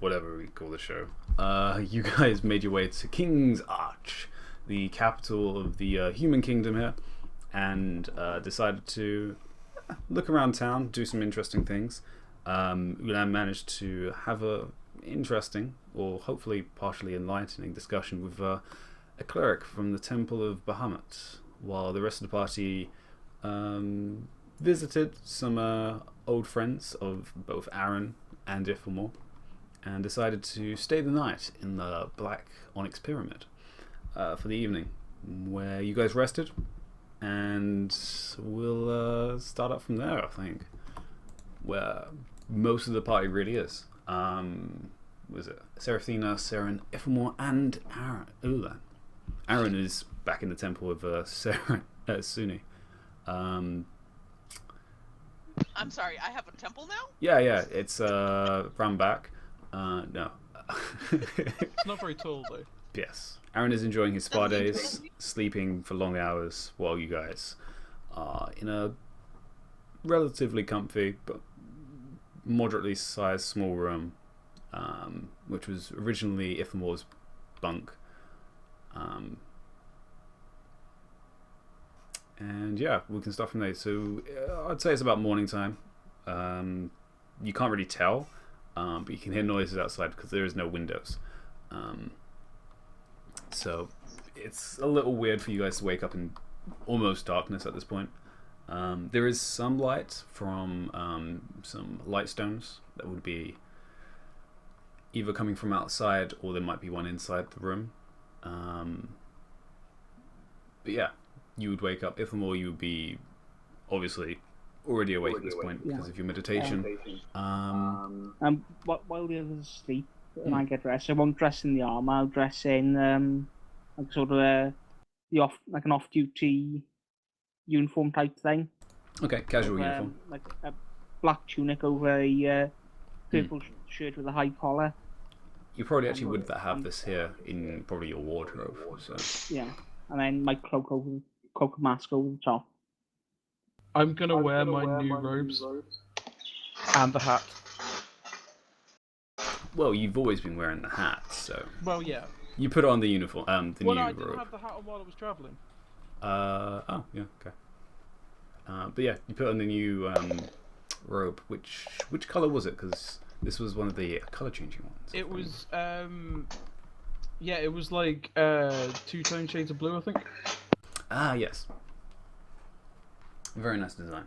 whatever we call the show, you guys made your way to King's Arch, the capital of the human kingdom here, and decided to look around town, do some interesting things. We managed to have a interesting, or hopefully partially enlightening, discussion with a cleric from the Temple of Bahamut, while the rest of the party visited some old friends of both Aaron and Ifilmore, and decided to stay the night in the Black Onyx Pyramid for the evening, where you guys rested, and we'll start up from there, I think, where most of the party really is. Was it Seraphina, Seren, Ifilmore, and Aaron? Ulan. Aaron is back in the temple with Suni. I'm sorry, I have a temple now? Yeah, it's round back. No. It's not very tall though. Yes. Aaron is enjoying his spa days, sleeping for long hours, while you guys are in a relatively comfy but moderately sized small room, which was originally Ifilmore's bunk. And yeah, we can start from there. So I'd say it's about morning time. You can't really tell, but you can hear noises outside because there is no windows. So it's a little weird for you guys to wake up in almost darkness at this point. There is some light from some light stones that would be either coming from outside, or there might be one inside the room. But yeah, you would wake up. Ifilmore, you would be obviously already awake at this point because of your meditation. While the others sleep and I get dressed, I won't dress in the armor. I'll dress in like sort of an off-duty uniform type thing. Okay, casual uniform. Like a black tunic over a purple shirt with a high collar. You probably actually would have this here in probably your wardrobe. So. Yeah, and then my cloak mask over the top. I'm gonna wear my new robes and the hat. Well, you've always been wearing the hat, so. Well, yeah. You put on the uniform, the new I robe. didn't have the hat on while I was traveling. Oh, yeah, okay. But yeah, you put on the new robe. Which color was it? Because this was one of the color changing ones. It was yeah, it was like two-tone shades of blue, I think. Ah, yes. Very nice design,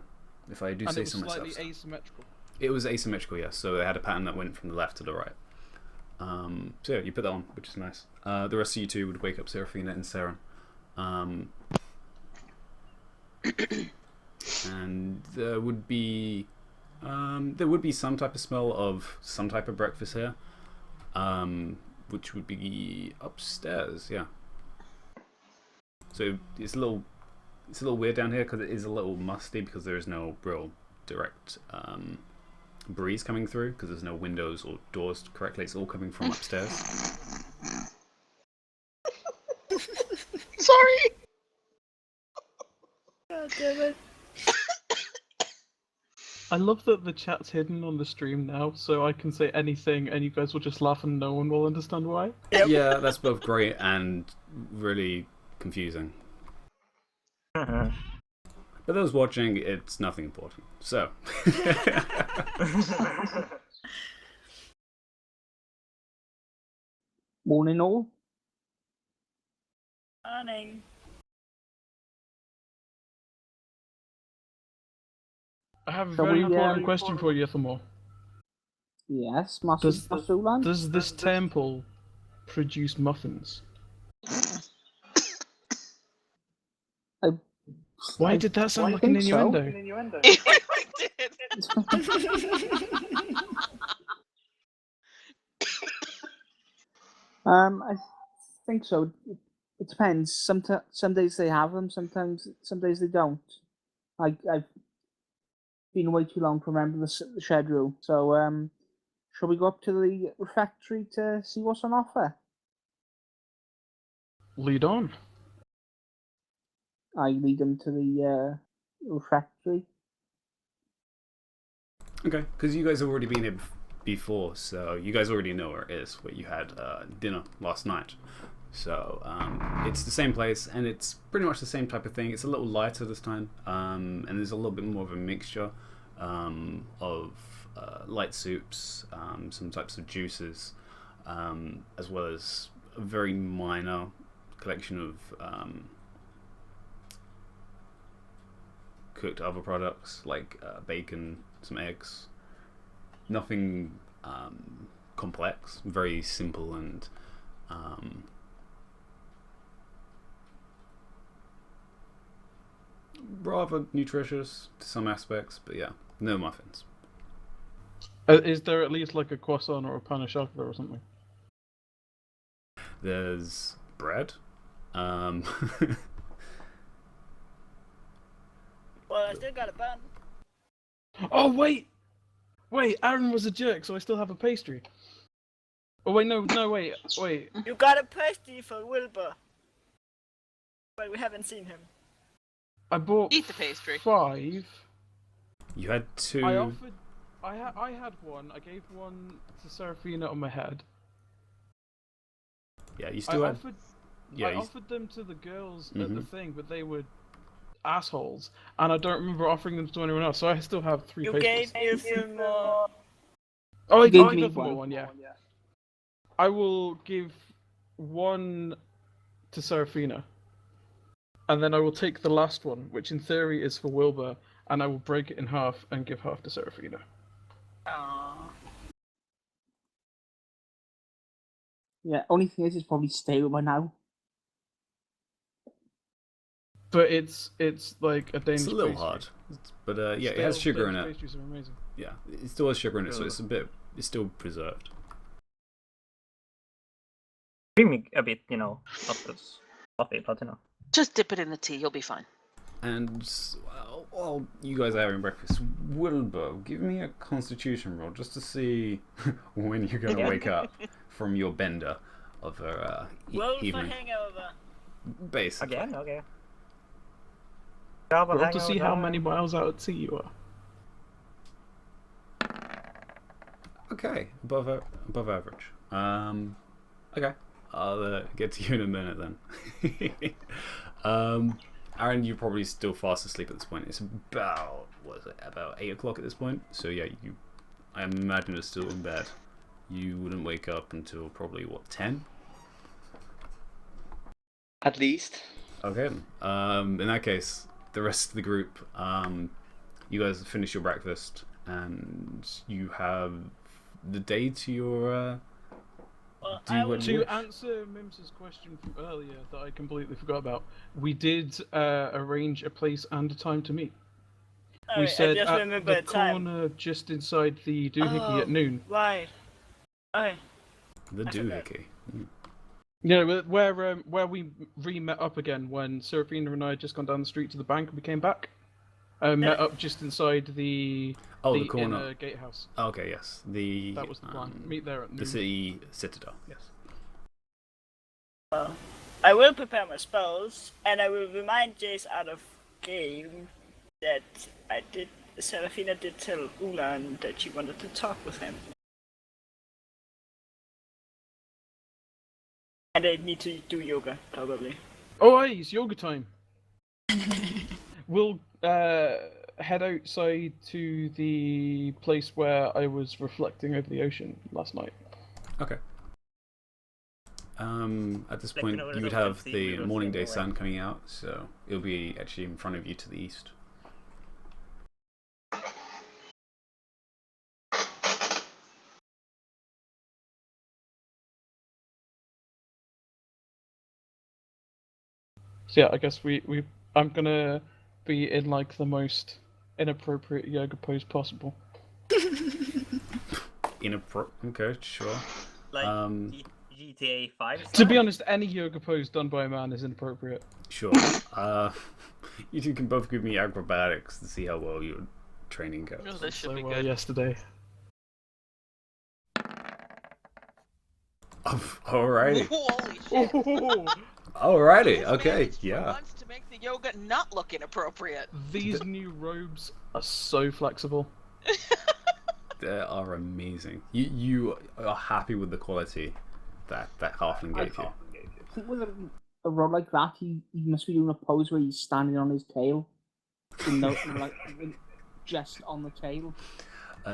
if I do say so myself. And it was slightly asymmetrical. It was asymmetrical, yes. So they had a pattern that went from the left to the right. So yeah, you put that on, which is nice. The rest of you two would wake up Seraphina and Saren. And there would be some type of smell of some type of breakfast here, which would be upstairs. Yeah. So it's a little weird down here because it is a little musty because there is no real direct breeze coming through because there's no windows or doors correctly. It's all coming from upstairs. Sorry! God damn it. I love that the chat's hidden on the stream now, so I can say anything and you guys will just laugh and no one will understand why. Yep. Yeah, that's both great and really confusing. But those watching, it's nothing important. So. Morning all. Morning. I have a Shall very we, important question for you, Ethelmore. Yes, Master Ulan? Does this temple produce muffins? Why did that sound like an innuendo? It really did! I think so. It depends. Some days they have them. Some days they don't. I've been away too long to remember the schedule. So shall we go up to the refectory to see what's on offer? Lead on. I lead them to the refectory. Okay, because you guys have already been here before, so you guys already know where it is, where you had dinner last night. So it's the same place, and it's pretty much the same type of thing. It's a little lighter this time, and there's a little bit more of a mixture of light soups, some types of juices, as well as a very minor collection of cooked other products like bacon, some eggs. Nothing complex, very simple and rather nutritious to some aspects, but yeah, no muffins. Is there at least like a croissant or a pain au chocolat or something? There's bread. Well, I still got a bun. Oh wait, Aaron was a jerk, so I still have a pastry. Oh wait, no, wait. You got a pastry for Wilbur. But we haven't seen him. I bought Eat the pastry. 5. You had 2. I had one. I gave one to Serafina on my head. Yeah, you still had. I offered them to the girls at the thing, but they were assholes, and I don't remember offering them to anyone else. So I still have 3 You pastries. gave a few more. Oh, I Gave gave me more one. one. Yeah. I will give one to Serafina, and then I will take the last one, which in theory is for Wilbur, and I will break it in half and give half to Serafina. Aww. Yeah, only thing is, it's probably stale by now. But it's like a Danish It's a little pastry. hard, but yeah, it has sugar in Danish it. Pastries are amazing. Yeah, it still has sugar in it, so it's still preserved. Creamy a bit, not as coffee, but Just dip it in the tea. You'll be fine. And while you guys are having breakfast, Wilbur, give me a Constitution roll just to see when you're gonna wake up from your bender of a Roll for evening. hangover. Basically. Again, okay. Roll to see how many miles out at sea you are. Okay, above average. Okay, I'll get to you in a minute then. Aaron, you're probably still fast asleep at this point. It's about about 8 o'clock at this point. So yeah, I imagine you're still in bed. You wouldn't wake up until probably 10? At least. Okay. In that case, the rest of the group, you guys finish your breakfast and you have the day to your. To answer Mims's question from earlier that I completely forgot about, we did arrange a place and a time to meet. We said I just at remember the a time. corner just inside the doohickey at noon. Right. Okay. The I forgot. doohickey. Yeah, where we re-met up again when Serafina and I had just gone down the street to the bank and we came back. Met up just inside the corner. inner gatehouse. Okay, yes. That was the plan. Meet there at noon. The city citadel, yes. I will prepare my spells, and I will remind Jace out of game that Serafina did tell Ulan that she wanted to talk with him. And I need to do yoga, probably. Oh, hey, it's yoga time. We'll head outside to the place where I was reflecting over the ocean last night. Okay. At this point, Reflecting over you would the have sea, the we will morning see day nowhere. sun coming out, so it'll be actually in front of you to the east. So yeah, I guess I'm gonna be in like the most inappropriate yoga pose possible. Okay, sure. Like GTA 5 To style? be honest, any yoga pose done by a man is inappropriate. Sure. You two can both give me acrobatics to see how well your training goes. Oh, this should So be well good. yesterday. Alrighty. Holy shit. Oh, Alrighty, This okay, managed for yeah. once to make the yoga not look inappropriate. these new robes are so flexible. They are amazing. You are happy with the quality that halfling gave you. I think with a rod like that, he must be doing a pose where he's standing on his tail, just on the tail.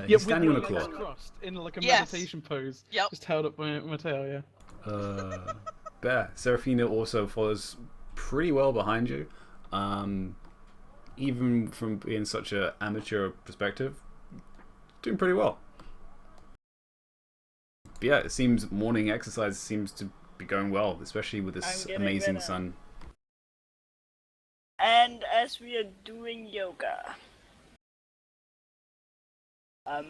He's standing on a with claw. my legs crossed in like a Yes. meditation pose. Yep. Just held up my tail, yeah. But Seraphina also follows pretty well behind you. Even from being such an amateur perspective, doing pretty well. But yeah, it seems morning exercise seems to be going well, especially with this getting amazing better. sun. And as we are doing yoga, I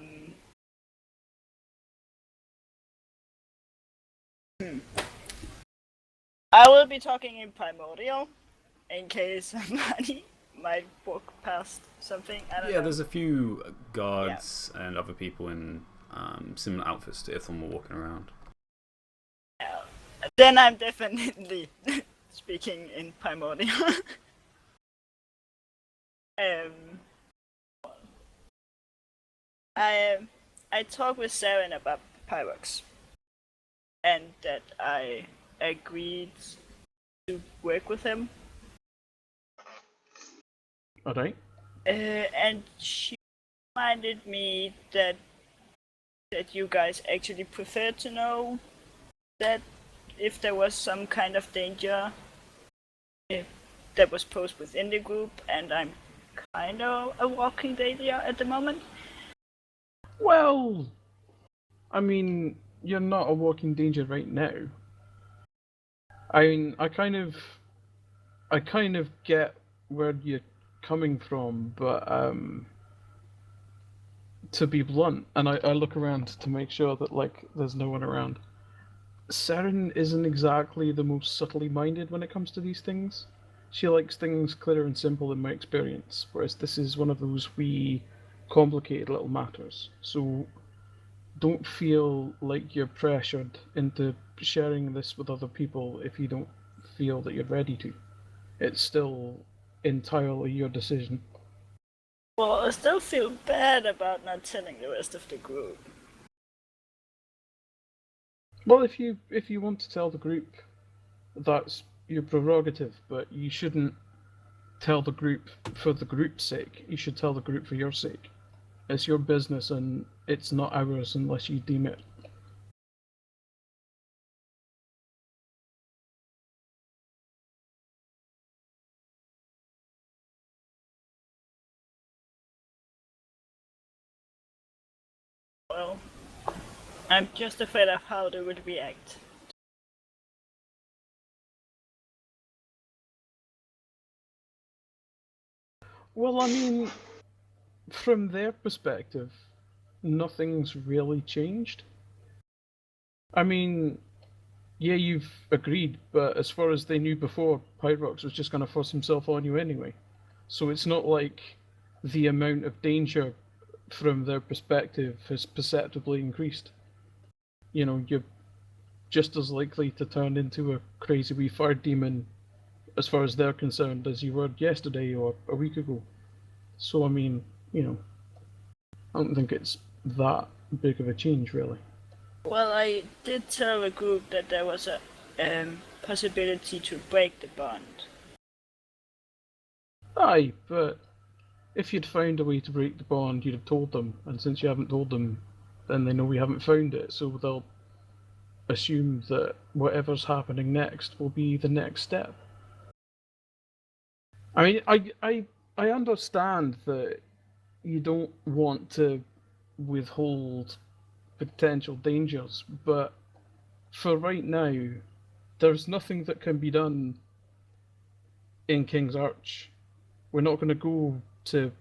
will be talking in primordial, in case somebody might walk past something. I don't know. There's a few guards and other people in similar outfits to Ithilmor walking around. Then I'm definitely speaking in primordial. I talked with Saren about Pyrox, and that I agreed to work with him. Alright. And she reminded me that you guys actually prefer to know that if there was some kind of danger that was posed within the group, and I'm kind of a walking danger at the moment. Well, I mean, you're not a walking danger right now. I mean, I kind of get where you're coming from, but to be blunt, and I look around to make sure that like there's no one around. Saren isn't exactly the most subtly minded when it comes to these things. She likes things clear and simple in my experience, whereas this is one of those wee complicated little matters. So don't feel like you're pressured into sharing this with other people if you don't feel that you're ready to. It's still entirely your decision. Well, I still feel bad about not telling the rest of the group. Well, if you want to tell the group, that's your prerogative, but you shouldn't tell the group for the group's sake. You should tell the group for your sake. It's your business and it's not ours unless you deem it. Well, I'm just afraid of how they would react. Well, I mean, from their perspective, nothing's really changed. I mean, yeah, you've agreed, but as far as they knew before, Pyrox was just going to force himself on you anyway. So it's not like the amount of danger from their perspective has perceptibly increased. You know, you're just as likely to turn into a crazy wee fire demon as far as they're concerned as you were yesterday or a week ago. So, I mean, you know, I don't think it's that big of a change, really. Well, I did tell the group that there was a possibility to break the bond. Aye, but if you'd found a way to break the bond, you'd have told them, and since you haven't told them, then they know we haven't found it, so they'll assume that whatever's happening next will be the next step. I mean, I understand that you don't want to withhold potential dangers, but for right now, there's nothing that can be done in King's Arch. We're not going to go to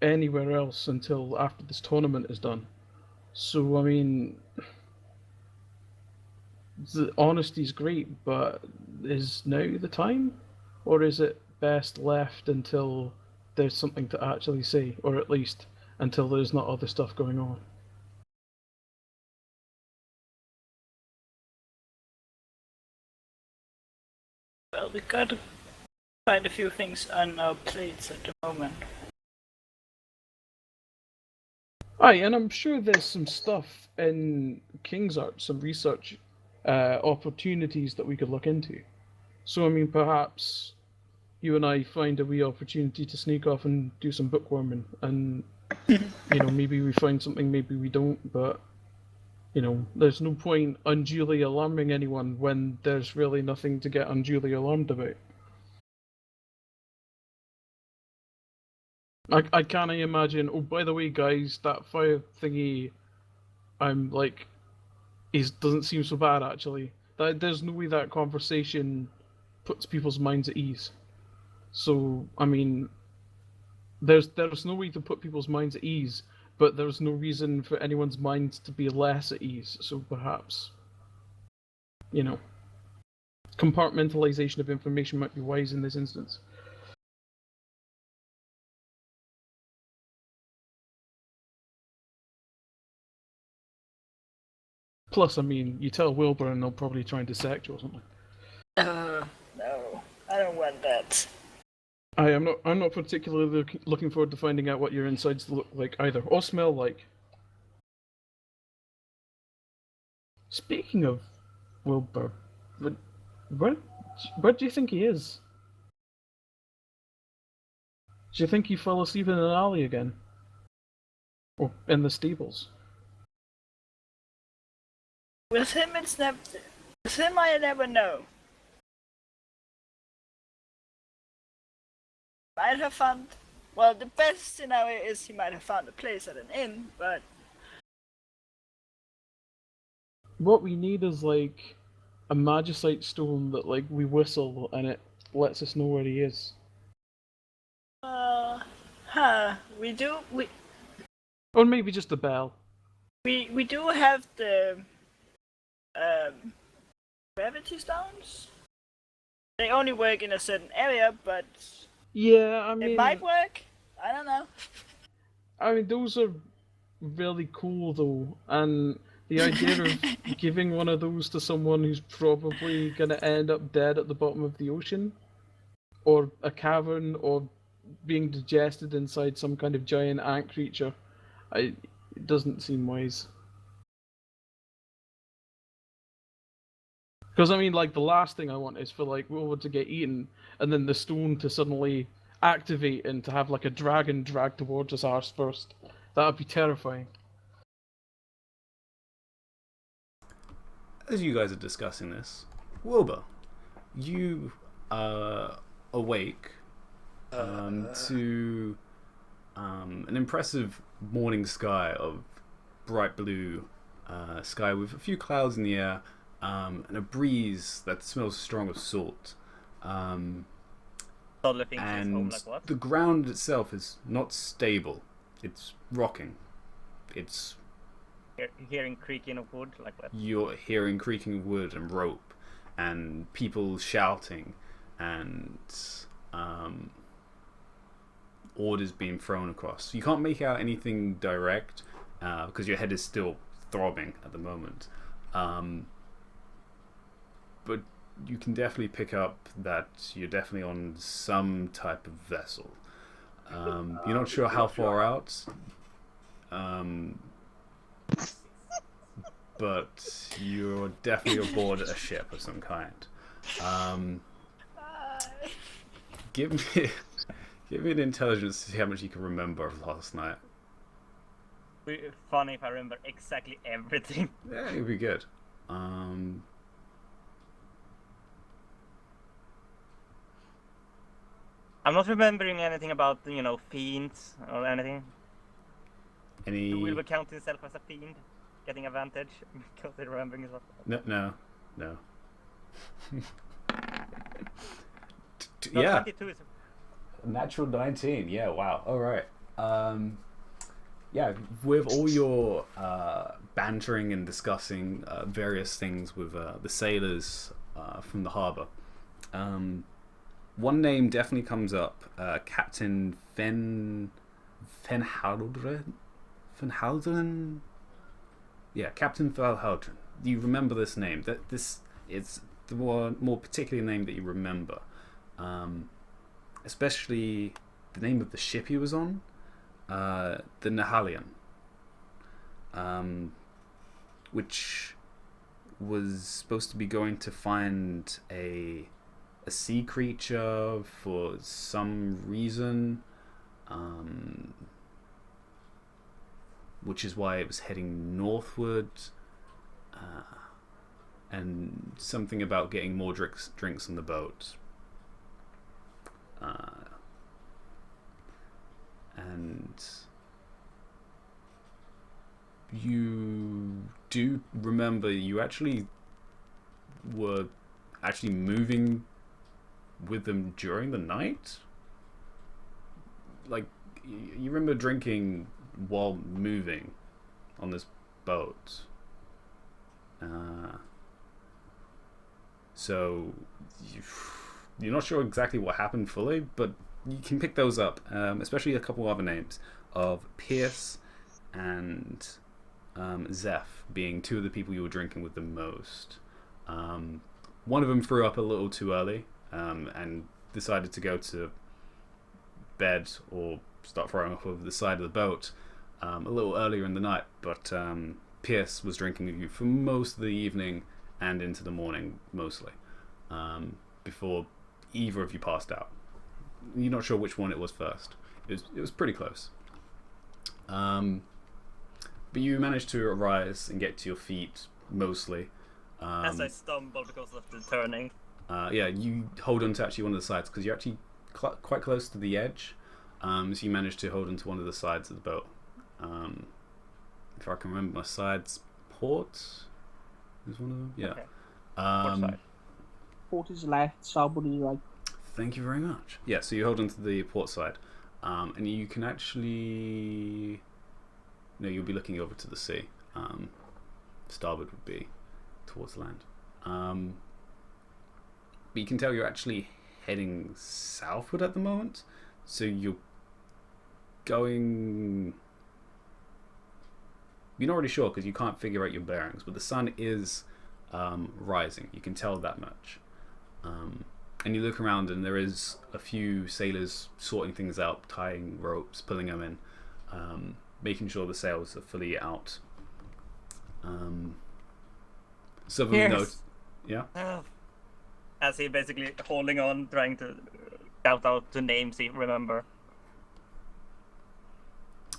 anywhere else until after this tournament is done. So, I mean, the honesty's great, but is now the time? Or is it best left until there's something to actually say, or at least until there's not other stuff going on? Well, we got quite a few things on our plates at the moment. Aye, and I'm sure there's some stuff in King's Art, some research opportunities that we could look into. So, I mean, perhaps you and I find a wee opportunity to sneak off and do some bookworming, and maybe we find something, maybe we don't, but there's no point unduly alarming anyone when there's really nothing to get unduly alarmed about. I can't imagine. Oh, by the way, guys, that fire thingy, I'm like, doesn't seem so bad actually. There's no way that conversation puts people's minds at ease. So, I mean, there's no way to put people's minds at ease, but there's no reason for anyone's minds to be less at ease. So perhaps, compartmentalization of information might be wise in this instance. Plus, I mean, you tell Wilbur and they'll probably try and dissect you or something. No, I don't want that. I'm not particularly looking forward to finding out what your insides look like either, or smell like. Speaking of Wilbur, where do you think he is? Do you think he fell asleep in an alley again? Or in the stables? With him, it's never. With him, I never know. Might have found. Well, the best scenario is he might have found a place at an inn, but. What we need is like a magicite stone that like we whistle and it lets us know where he is. We do. Or maybe just a bell. We do have the gravity stones. They only work in a certain area, but Yeah, I mean, it might work. I don't know. I mean, those are really cool though, and the idea of giving one of those to someone who's probably gonna end up dead at the bottom of the ocean, or a cavern, or being digested inside some kind of giant ant creature, it doesn't seem wise. Because I mean, like, the last thing I want is for like Wilbur to get eaten, and then the stone to suddenly activate and to have like a dragon drag towards us arse first. That would be terrifying. As you guys are discussing this, Wilbur, you awake to an impressive morning sky of bright blue sky with a few clouds in the air and a breeze that smells strong of salt. Totally thinking And like what? the ground itself is not stable. It's rocking. It's Hearing creaking of wood like what? You're hearing creaking of wood and rope and people shouting and orders being thrown across. You can't make out anything direct because your head is still throbbing at the moment. But you can definitely pick up that you're definitely on some type of vessel. You're not sure how far out. But you're definitely aboard a ship of some kind. Give me an intelligence to see how much you can remember of last night. Funny if I remember exactly everything. Yeah, it'd be good. I'm not remembering anything about, fiends or anything. Any? Will we count himself as a fiend? Getting advantage because they're remembering himself? No. No, Yeah. 22 is... Natural 19. Yeah. Wow. All right. Yeah. With all your bantering and discussing various things with the sailors from the harbour, one name definitely comes up. Captain Fenhaldren. Yeah, Captain Fenhaldren. You remember this name? This is the more particular name that you remember. Especially the name of the ship he was on, the Nahalian. which was supposed to be going to find a sea creature for some reason, which is why it was heading northward, and something about getting more drinks on the boat. And you do remember you were actually moving with them during the night? Like, you remember drinking while moving on this boat. So you're not sure exactly what happened fully, but you can pick those up, especially a couple other names of Pierce and Zeph being two of the people you were drinking with the most. One of them threw up a little too early and decided to go to bed or start throwing up over the side of the boat a little earlier in the night, but Pierce was drinking with you for most of the evening and into the morning mostly, before either of you passed out. You're not sure which one it was first. It was pretty close. But you managed to arise and get to your feet mostly. As I stumble because of the turning. Yeah, you hold on to actually one of the sides because you're actually quite close to the edge. So you managed to hold onto one of the sides of the boat. If I can remember, my side's port is one of them. Yeah. Okay. What side? Port is left, starboard is right. Thank you very much. Yeah, so you hold onto the port side, and you can actually. No, you'll be looking over to the sea. Starboard would be towards land. But you can tell you're actually heading southward at the moment. So you're going. You're not really sure because you can't figure out your bearings, but the sun is rising. You can tell that much. And you look around, and there is a few sailors sorting things out, tying ropes, pulling them in, making sure the sails are fully out. Some of them note, yeah. As he basically holding on, trying to shout out the names he remember.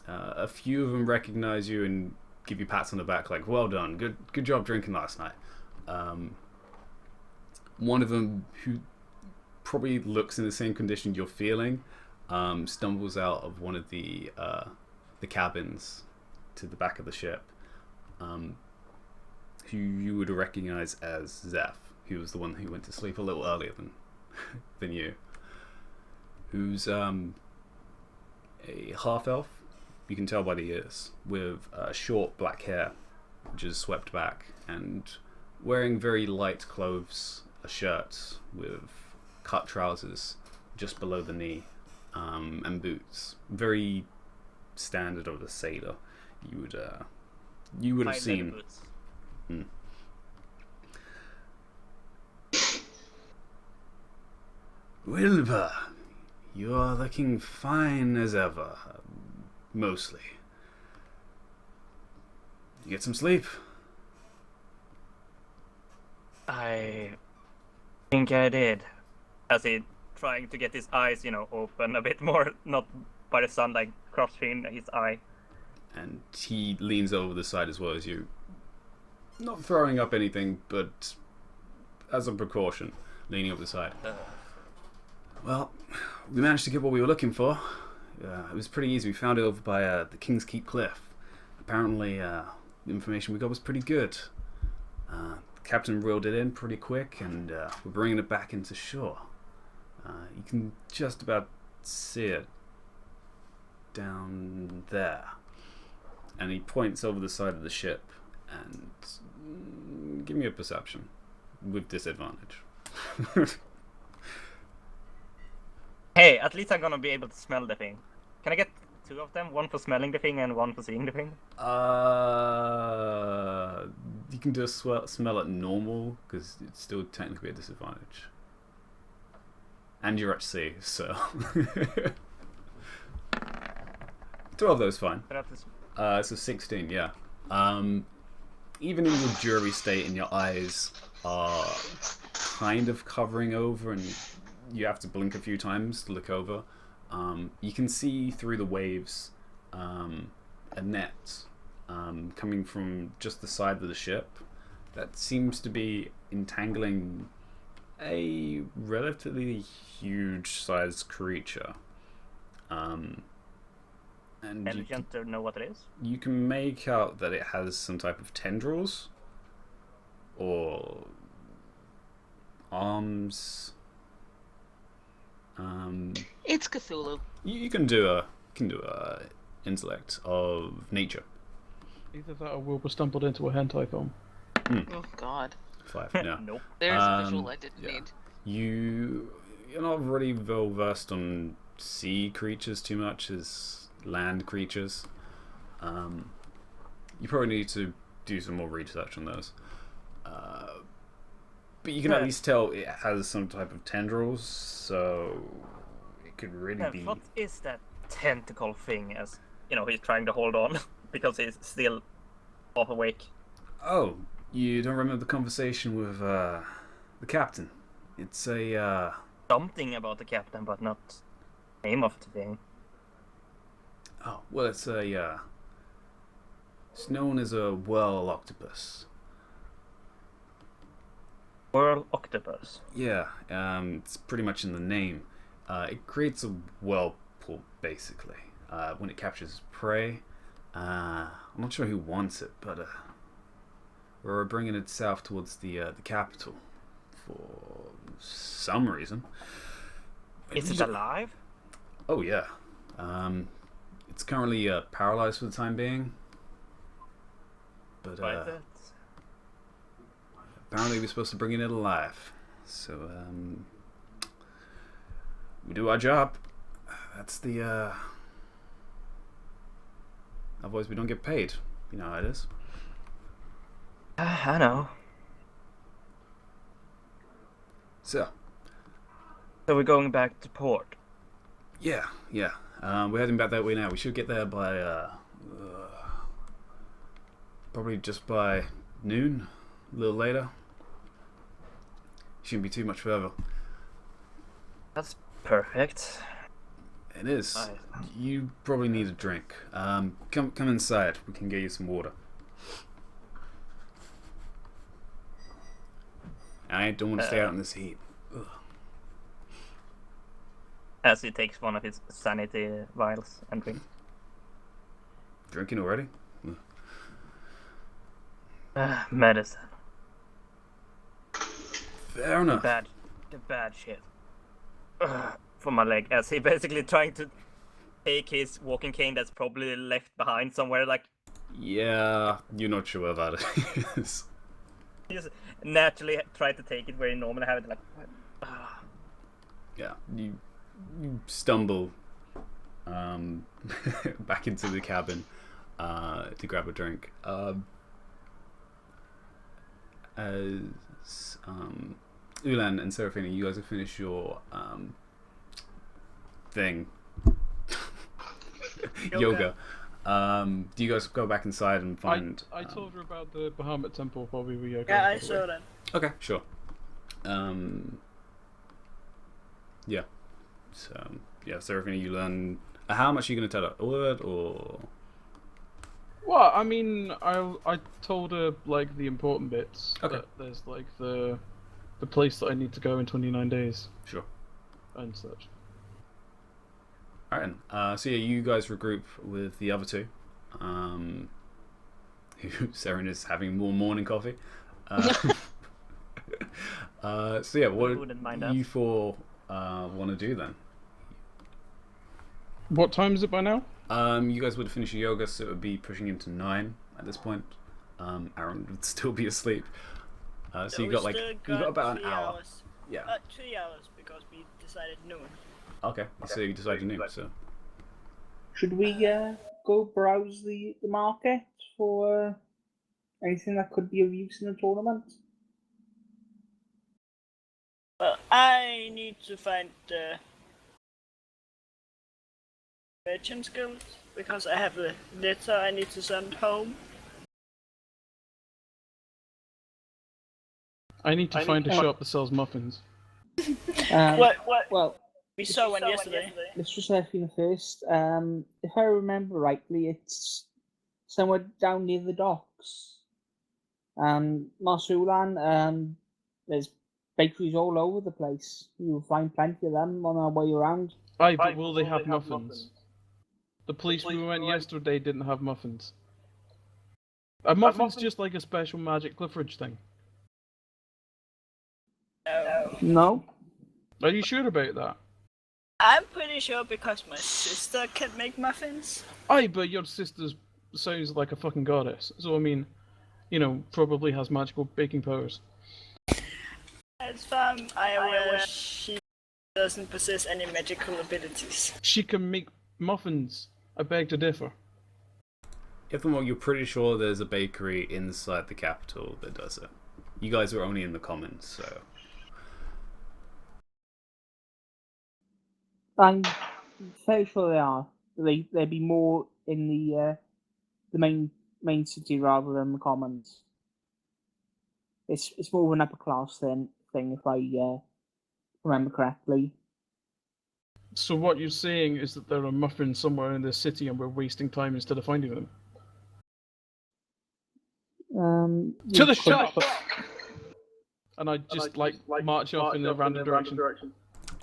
A few of them recognize you and give you pats on the back, like, "Well done, good job drinking last night." One of them, who probably looks in the same condition you're feeling, stumbles out of one of the cabins to the back of the ship, who you would recognize as Zeph, who was the one who went to sleep a little earlier than you, who's a half-elf. You can tell by the ears, with short black hair, which is swept back, and wearing very light clothes, a shirt with cut trousers just below the knee, and boots. Very standard of a sailor. You would have seen. Wilbur, you are looking fine as ever. Mostly. You get some sleep? I think I did. As he trying to get his eyes, open a bit more, not by the sun, like crossing his eye. And he leans over the side as well as you. Not throwing up anything, but as a precaution, leaning over the side. Well, we managed to get what we were looking for. It was pretty easy. We found it over by the King's Keep Cliff. Apparently, the information we got was pretty good. The captain reeled it in pretty quick, and we're bringing it back into shore. You can just about see it down there. And he points over the side of the ship, and give me a perception with disadvantage. Hey, at least I'm gonna be able to smell the thing. Can I get two of them? One for smelling the thing and one for seeing the thing? You can just smell it normal, because it's still technically a disadvantage. And you're at sea, so... 12 of those fine. So 16, yeah. Even in your jury state and your eyes are kind of covering over and you have to blink a few times to look over, you can see through the waves a net coming from just the side of the ship that seems to be entangling a relatively huge-sized creature. And Intelligent to know what it is. you can make out that it has some type of tendrils or arms. It's Cthulhu. You can do a intellect of nature. Either that or Wilbur stumbled into a hentai film. Oh God. 5. Yeah. Nope. There's a visual I didn't yeah. need. You're not really well versed on sea creatures too much as land creatures. You probably need to do some more research on those. But you can at least tell it has some type of tendrils, so it could really be. What is that tentacle thing? As he's trying to hold on because he's still half awake. Oh, you don't remember the conversation with the captain? It's a Something about the captain, but not the name of the thing. Oh, well, it's it's known as a whirl octopus. Whirl octopus. Yeah, it's pretty much in the name. It creates a whirlpool, basically, when it captures prey. I'm not sure who wants it, but we're bringing it south towards the capital for some reason. Is it alive? Oh yeah. It's currently paralyzed for the time being. But Why is it? apparently we're supposed to bring it alive. So we do our job. That's the otherwise we don't get paid. You know how it is. I know. So So we're going back to port. yeah. We're heading back that way now. We should get there by probably just by noon, a little later. Shouldn't be too much further. That's perfect. It is. Nice. You probably need a drink. Come inside. We can get you some water. I don't want to stay out in this heat. Ugh. As he takes one of his sanity vials and drinks. Drinking already? Medicine. Fair enough. The bad shit. For my leg, as he basically trying to take his walking cane that's probably left behind somewhere. Like Yeah, you're not sure where that is. he just naturally try to take it where he normally have it. Like, Yeah, you stumble back into the cabin to grab a drink. As Ulan and Serafina, you guys have finished your thing. Yoga. Do you guys go back inside and find? I told her about the Bahamut temple while we were yoga. Yeah, by I the saw way. that. Okay, sure. Yeah. So yeah, Serafina, you learn. How much are you going to tell her? A word or? Well, I mean, I told her like the important bits. Okay. That there's like the place that I need to go in 29 days Sure. and such. Alright then. So yeah, you guys regroup with the other two. Who Seren is having more morning coffee. So yeah, what wouldn't mind do that. you four want to do then? What time is it by now? You guys would finish your yoga, so it would be pushing into 9 at this point. Aaron would still be asleep. So you we got like still you got about an 3 hour. hours. Yeah. 3 hours because we decided noon. Okay. So you decided to noon. So Should we go browse the market for anything that could be of use in the tournament? Well, I need to find the merchant guild because I have a letter I need to send home. I need to find a shop that sells muffins. What? Well, We saw one yesterday. let's just Serafina first. If I remember rightly, it's somewhere down near the docks. Marsulan, there's bakeries all over the place. You'll find plenty of them on our way around. Aye, but will they have muffins? The place we went yesterday didn't have muffins. A muffin's just like a special Magic Cliffridge thing. No? Are you sure about that? I'm pretty sure because my sister can make muffins. Aye, but your sister sounds like a fucking goddess. So, I mean, probably has magical baking powers. As far as I aware, she doesn't possess any magical abilities. She can make muffins. I beg to differ. Ithamore, you're pretty sure there's a bakery inside the capital that does it. You guys were only in the commons, so... I'm fairly sure they are. They'd be more in the main city rather than the commons. It's more of an upper class thing if I remember correctly. So what you're saying is that there are muffins somewhere in the city and we're wasting time instead of finding them? To the shop! And I just march off in a random direction.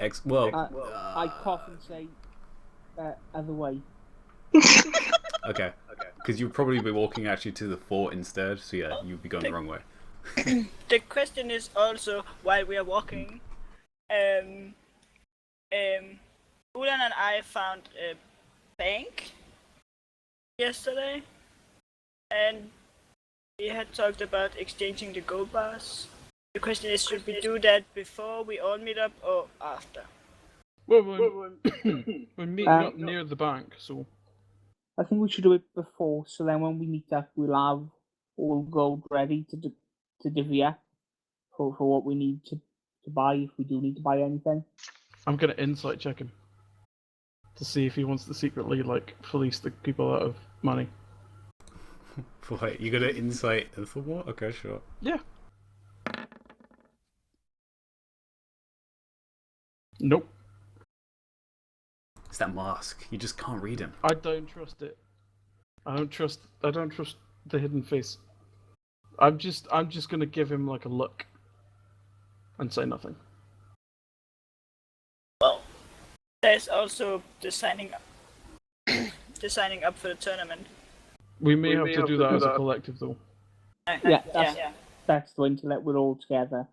I cough and say, other way. Okay. Because you'd probably be walking actually to the fort instead, so yeah, you'd be going the wrong way. The question is also, while we are walking, Ulan and I found a bank yesterday, and we had talked about exchanging the gold bars. The question is, should we do that before we all meet up or after? Well, we're meeting up near the bank, so... I think we should do it before, so then when we meet up, we'll have all gold ready to divvy up for what we need to buy, if we do need to buy anything. I'm gonna insight check him to see if he wants to secretly, fleece the people out of money. Wait, you're gonna insight Ithamore? Okay, sure. Yeah. Nope. It's that mask. You just can't read him. I don't trust it. I don't trust the hidden face. I'm just gonna give him a look and say nothing. Well, there's also the signing up for the tournament. We may have to do that as a collective, though. Yeah, that's the way to let we're all together.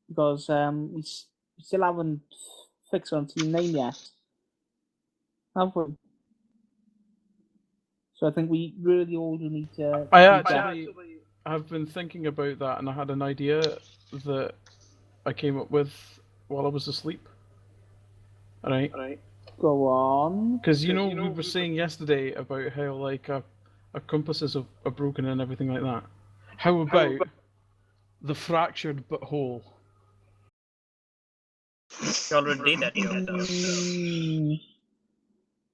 Because we still haven't fixed on team name yet, have we? So I think we really all need to... I've been thinking about that, and I had an idea that I came up with while I was asleep. Alright? Go on. Because we were saying yesterday about how our compasses are broken and everything like that. How about the fractured but whole? You already did that joke, though.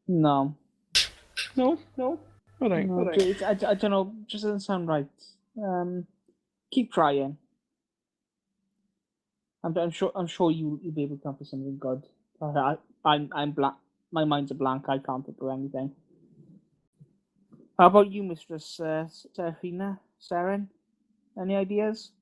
No. Alright. No, I don't know. Just doesn't sound right. Keep trying. I'm sure you'll be able to come up with something good. I'm blank. My mind's a blank. I can't think of anything. How about you, Mistress Serafina? Saren? Any ideas?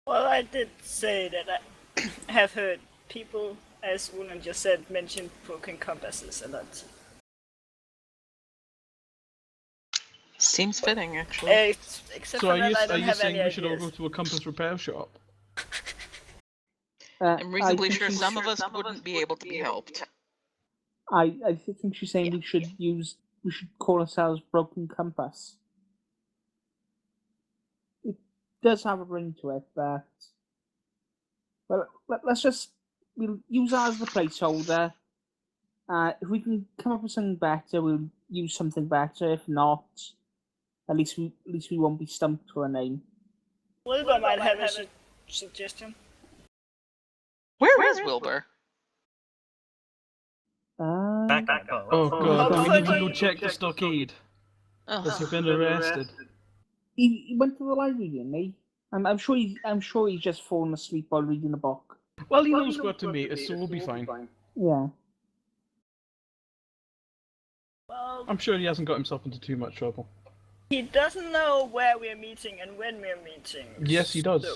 Well, I did say that I have heard people, as Ulan just said, mention broken compasses a lot. Seems fitting, actually. Except So for that, I don't are you have saying any we should all ideas. go to a compass repair shop? I'm reasonably I sure think some of us wouldn't be able to be helped. I think she's saying we should call ourselves Broken Compass. It does have a ring to it, but we'll use that as the placeholder. If we can come up with something better, we'll use something better. If not, at least we won't be stumped for a name. Wilbur might have a suggestion. Where is Wilbur? Back at both. Oh god, we need to go Hopefully- check the stockade. Because Ugh. he's been arrested. He went to the library, didn't he? I'm sure he's just fallen asleep while reading the book. Well, he knows where to meet us, so we'll be fine. Yeah. Well, I'm sure he hasn't got himself into too much trouble. he doesn't know where we're meeting and when we're meeting. Yes, he does. So,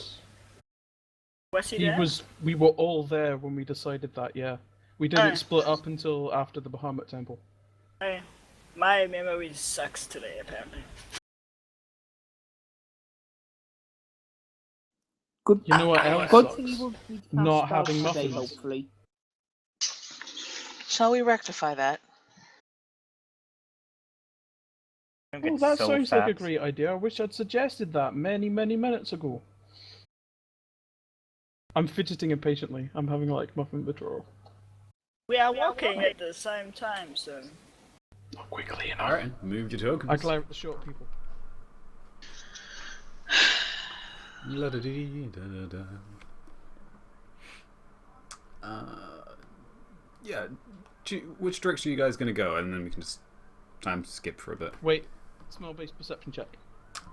was he He there? was. We were all there when we decided that. Yeah, we didn't Ah. split up until after the Bahamut Temple. My memory sucks today, apparently. Good. You know what else Good sucks? thing he will be Not cast out having today, muffins. hopefully. Shall we rectify that? I'm Oh, getting that so sounds like a fat. great idea. I wish I'd suggested that many minutes ago. I'm fidgeting impatiently. I'm having like muffin withdrawal. We are walking at the same time, so. Not quickly enough. Alright, move your tokens. I glare at the short people. La-da-dee-da-da-da. Yeah. Which direction are you guys going to go? And then we can just time skip for a bit. Wait, smell-based perception check.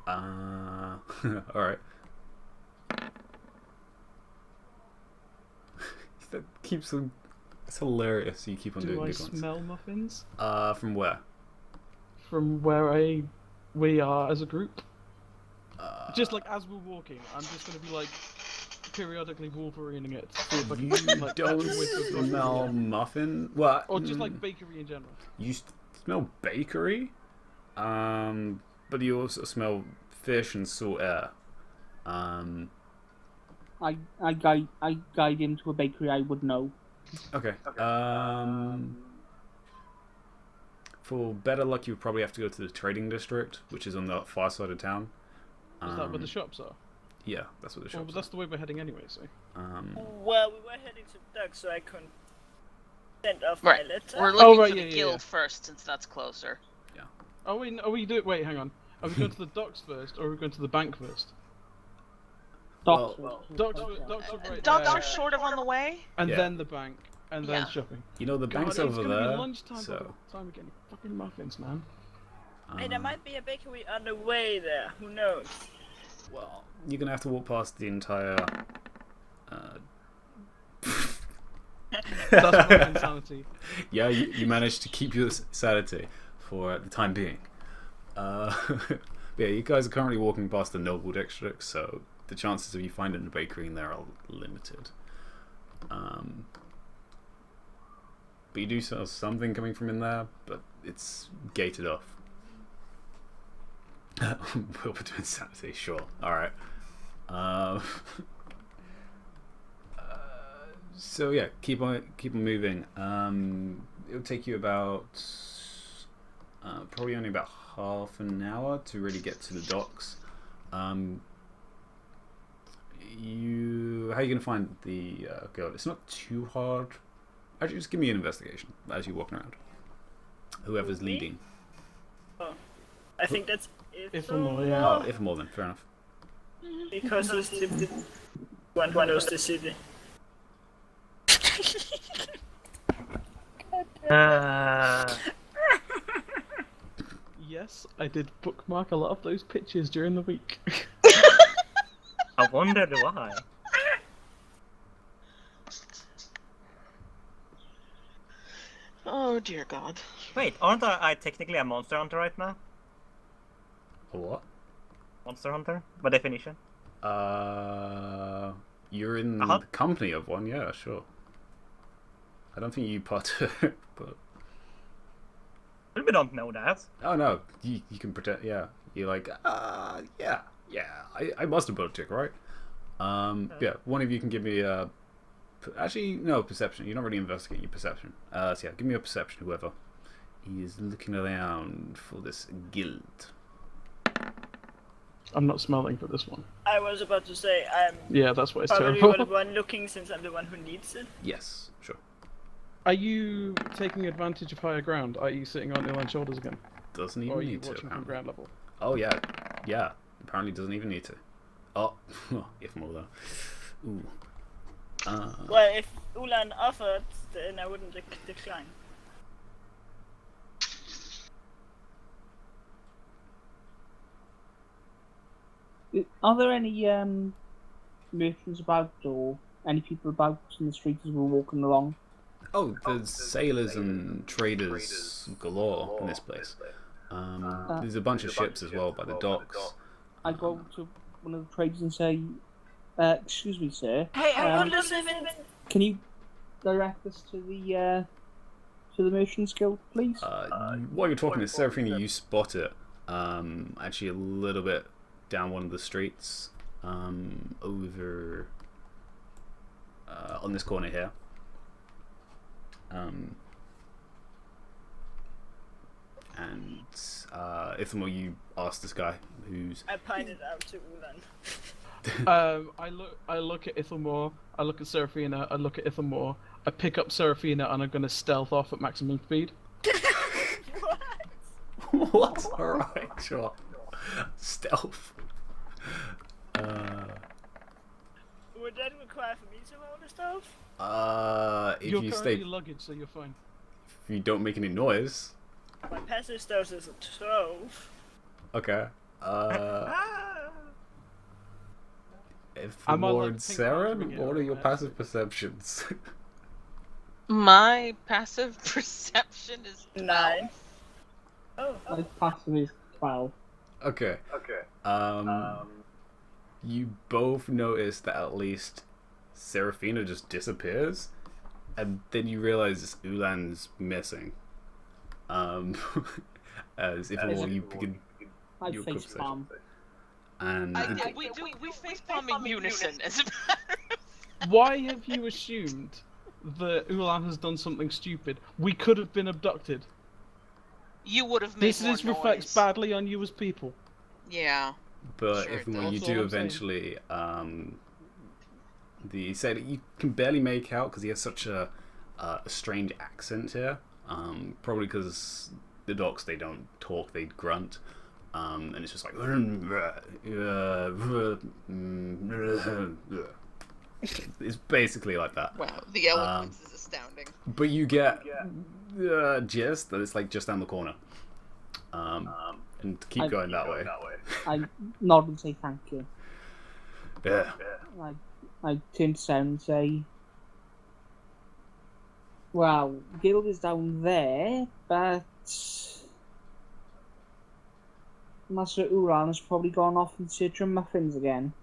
Alright. That keeps on. It's hilarious. You keep on Do doing I good ones. smell muffins? From where? From where we are as a group. Just like as we're walking, I'm just gonna be like periodically Wolverining it to see if I can You like don't catch a whiff of muffin smell again. muffin? What? Or just like bakery in general. You smell bakery, but you also smell fish and salt air. I guide him to a bakery I would know. Okay. For better luck, you would probably have to go to the trading district, which is on the far side of town. Is that where the shops are? Yeah, that's where the Well, shops but that's the way we're heading anyway, so. are. Well, we were heading to Doug, so I couldn't send off Right. my letter. We're looking right, for the yeah, guild yeah. first, since that's closer. Are we do? Wait, hang on. Are we going to the docks first, or are we going to the bank first? Doc, Docks are right Docks there, are sort of on the way. and Yeah. then the bank, and then Yeah. shopping. You know, the bank's God, it's over gonna be there. lunchtime by So, the time we're getting fucking muffins, man. Hey, there might be a bakery on the way there. Who knows? well, you're gonna have to walk past the entire. That's my insanity. Yeah, you managed to keep your sanity for the time being. Yeah, you guys are currently walking past the Noble district, so the chances of you finding a bakery in there are limited. But you do smell something coming from in there, but it's gated off. Wilbur to insanity, sure. Alright. So yeah, keep on moving. It'll take you about probably only about half an hour to really get to the docks. How are you gonna find the guild? It's not too hard. Actually, just give me an investigation as you're walking around. Whoever's Me? leading. I think that's If or more, yeah. Oh, if more than fair enough. Because he's the one who knows the city. Yes, I did bookmark a lot of those pictures during the week. I wondered why. Oh dear God. Wait, aren't I technically a monster hunter right now? A what? Monster hunter, by definition. You're in Uh-huh. the company of one, yeah, sure. I don't think you partook, but We don't know that. oh no, you can pretend. Yeah, you're like, yeah. I must have partook, right? Yeah. One of you can give me a. Actually, no, perception. You're not really investigating your perception. So yeah, give me a perception. Whoever is looking around for this guild. I'm not smelling for this one. I was about to say I'm Yeah, that's why it's probably terrible. the one looking since I'm the one who needs it. Yes, sure. Are you taking advantage of higher ground, i.e. sitting on Ilan's shoulders again? Doesn't Or even are you need to. watching from Apparently. ground level? Oh yeah. Apparently doesn't even need to. Oh, if more though. Ooh. Well, if Ulan offered, then I wouldn't decline. Are there any merchants about or any people about in the streets as we're walking along? Oh, there's sailors and traders galore in this place. There's a bunch of ships as well by the docks. I go to one of the traders and say, "Excuse me, sir. Hey, I'm listening. Can you direct us to the Merchants Guild, please?" While you're talking to Seraphina, you spot it. Actually, a little bit down one of the streets, over on this corner here. And Ithamar, you ask this guy who's. I pointed out to Ulan. I look at Ithamar, I look at Seraphina, I look at Ithamar, I pick up Seraphina, and I'm gonna stealth off at maximum speed. What? What? Alright, sure. Stealth. Would that require for me to roll the stuff? If You're you currently stay, luggage, so you're fine. if you don't make any noise, My passive stealth is a 12. okay. If I'm on, Lord like, pink Sarah, ones we get what are your right? passive perceptions? My passive perception is 9. Oh, My passive is 12. Okay. You both notice that at least Seraphina just disappears, and then you realize Ulan's missing. As if all you begin I your face conversation. palm. And we face palm in unison as a matter of Why have you assumed that Ulan has done something stupid? We could have been abducted. You would have made This more reflects noise. badly on you as people. Yeah. but Sure if it when you does. do That's all I'm saying. eventually, the sailor you can barely make out because he has such a strange accent here. Probably because the docks they don't talk, they grunt. And it's just like it's basically like that. Wow, the eloquence is astounding. But you get gist that it's like just down the corner. And keep going that way. I nod and say thank you. Yeah. I turn to Sam and say, "Well, Guild is down there, but Master Uran has probably gone off in search of muffins again."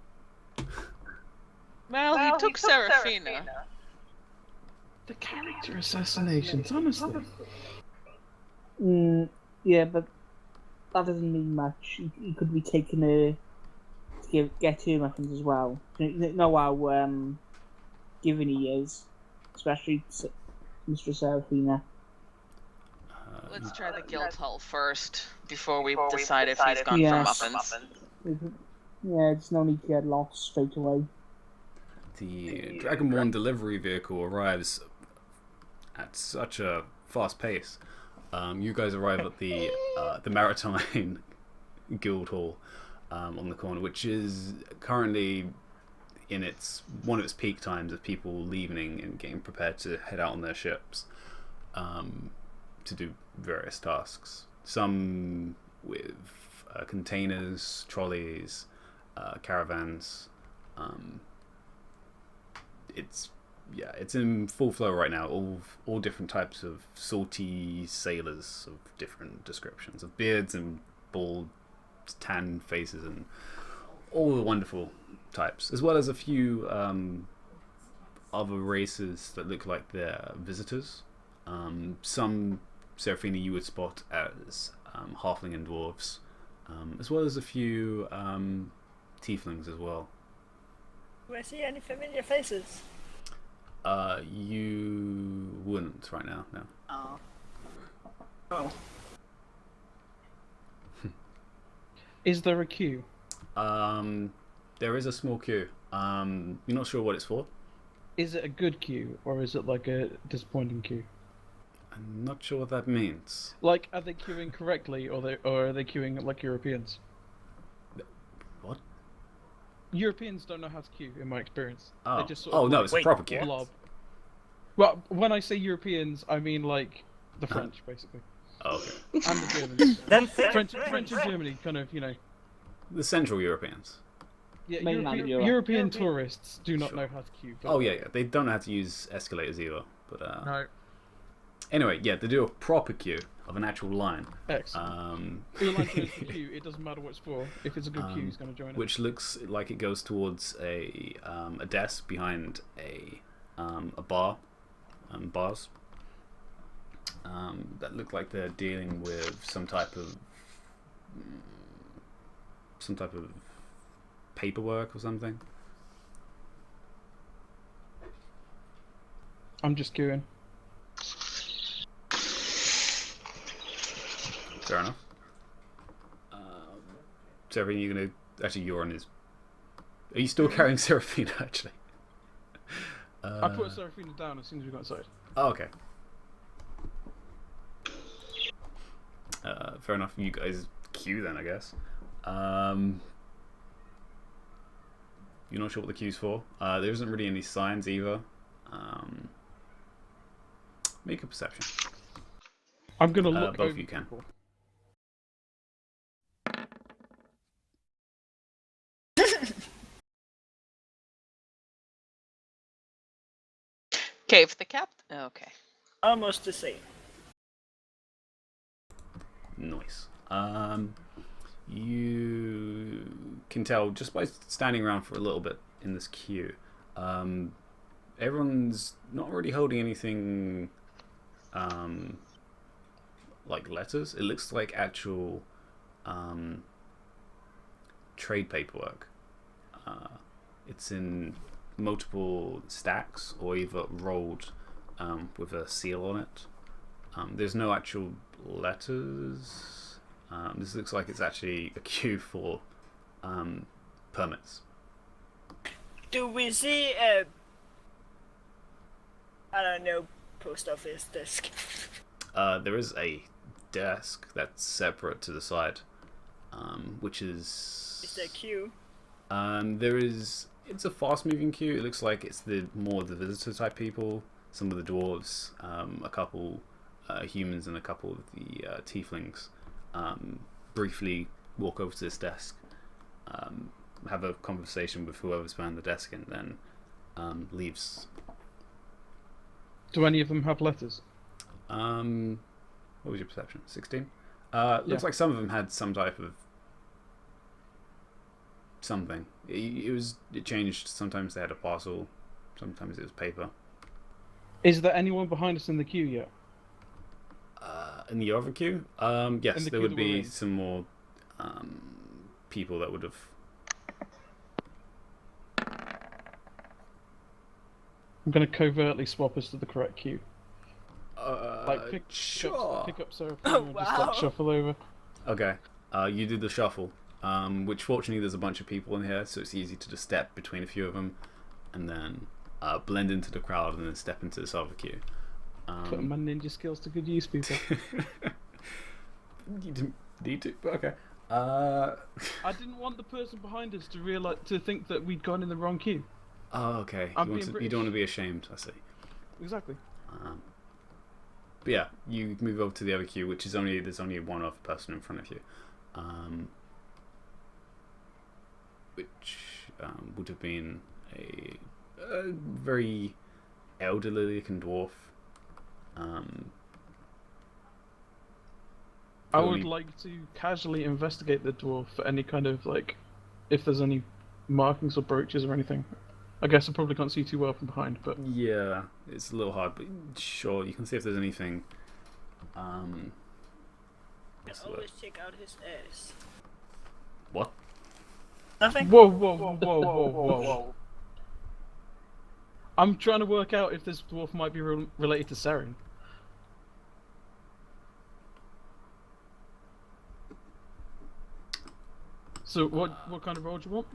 Well, he took Seraphina. The character assassinations, honestly. Yeah, but that doesn't mean much. He could be taking her to get her muffins as well. You know how giving he is, especially Mr. Seraphina. Let's try the guild hall first before we decide if he's gone Yes. for muffins. Yeah, there's no need to get lost straight away. The Dragonborn delivery vehicle arrives at such a fast pace. You guys arrive at the Maritime Guild Hall on the corner, which is currently in one of its peak times of people leaving and getting prepared to head out on their ships to do various tasks. Some with containers, trolleys, caravans. It's in full flow right now. All different types of salty sailors of different descriptions, of beards and bald, tan faces, and all the wonderful types, as well as a few other races that look like they're visitors. Some Seraphina you would spot as halfling and dwarves, as well as a few tieflings as well. do I see any familiar faces? You wouldn't right now, no. Oh. Oh. Is there a queue? There is a small queue. You're not sure what it's for? Is it a good queue, or is it like a disappointing queue? I'm not sure what that means. Like, are they queuing correctly, or are they queuing like Europeans? What? Europeans don't know how to queue, in my experience. Oh, They just sort of no, like it's a proper queue. blob. Well, when I say Europeans, I mean like the French, basically, Oh, okay. and the Germans. Then French and Germany, kind of, you know. The Central Europeans. Yeah, mainland Europe. European tourists do not Sure. know how to queue. But... Oh yeah, they don't know how to use escalators either. But No. anyway, yeah, they do a proper queue of an actual line. Excellent. Who likes the queue? It doesn't matter what it's for. If it's a good queue, he's going to join it. Which looks like it goes towards a desk behind a bar, bars. That look like they're dealing with some type of paperwork or something. I'm just queuing. Fair enough. Seraphina, you gonna actually? You're on his. Are you still carrying Seraphina? Actually. I put Seraphina down as soon as we got inside. Oh, okay. Fair enough. You guys queue then, I guess. You're not sure what the queue's for. There isn't really any signs either. Make a perception. I'm gonna look both over you can. people. Okay, if the captain. Okay. Almost the same. Nice. You can tell just by standing around for a little bit in this queue. Everyone's not really holding anything like letters. It looks like actual trade paperwork. It's in multiple stacks or either rolled with a seal on it. There's no actual letters. This looks like it's actually a queue for permits. Do we see a, I don't know, post office desk? There is a desk that's separate to the side, which is... Is there a queue? There is... It's a fast-moving queue. It looks like it's more the visitor-type people. Some of the dwarves, a couple humans, and a couple of the tieflings briefly walk over to this desk, have a conversation with whoever's behind the desk, and then leaves. Do any of them have letters? What was your perception? 16? Looks like some of them had some type of something. It changed. Sometimes they had a parcel, sometimes it was paper. Is there anyone behind us in the queue yet? In the other queue? Yes, the there queue would that we're be in? some more people that would have. I'm going to covertly swap us to the correct queue. Pick sure. up Seraphina and just shuffle over. Okay. You did the shuffle, which fortunately there's a bunch of people in here, so it's easy to just step between a few of them, and then blend into the crowd, and then step into this other queue. Putting my ninja skills to good use, people. You didn't need to, but okay. I didn't want the person behind us to think that we'd gone in the wrong queue. Oh, okay. You don't want to be ashamed, I see. Exactly. But yeah, you move over to the other queue, which is there's only one other person in front of you, which would have been a very elderly-looking dwarf. I would like to casually investigate the dwarf for any kind of, if there's any markings or brooches or anything. I guess I probably can't see too well from behind, but... Yeah, it's a little hard, but sure, you can see if there's anything. Can always check out his ass. What? Nothing? Whoa. I'm trying to work out if this dwarf might be related to Seren. So what kind of role do you want?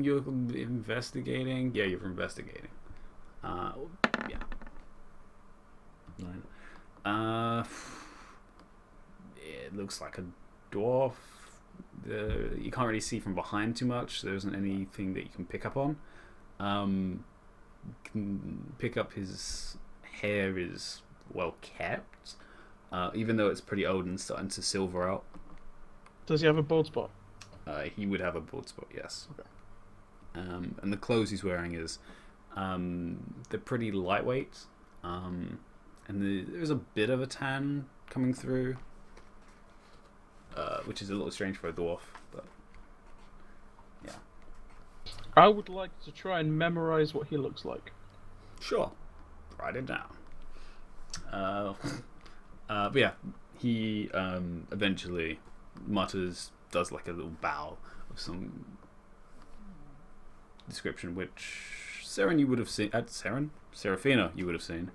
You're investigating. Yeah, you're investigating. Yeah. It looks like a dwarf. You can't really see from behind too much. There isn't anything that you can pick up on. You can pick up his hair is well kept, even though it's pretty old and starting to silver out. Does he have a bald spot? He would have a bald spot, yes. Okay. And the clothes he's wearing is they're pretty lightweight, and there's a bit of a tan coming through, which is a little strange for a dwarf, but yeah. I would like to try and memorize what he looks like. Sure, write it down. But yeah, he eventually mutters, does like a little bow of some description, which Seren you would have seen. Serafina you would have seen.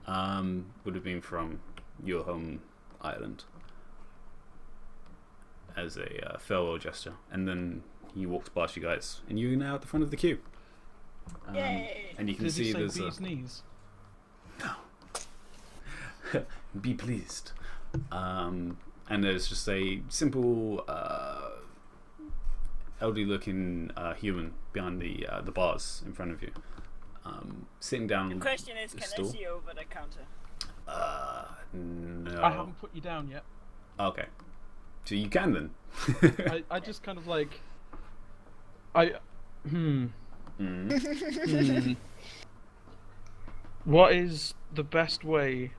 Would have been from your home island as a farewell gesture, and then he walks past you guys, and you're now at the front of the queue. Yay! And you can Did see he say there's bee's knees? No. Be pleased. And there's just a simple, elderly-looking human behind the bars in front of you, sitting down. The question is, the can I stool. see over the counter? No. I haven't put you down yet. Okay. So you can then. I just kind of like... Mm. What is the best way?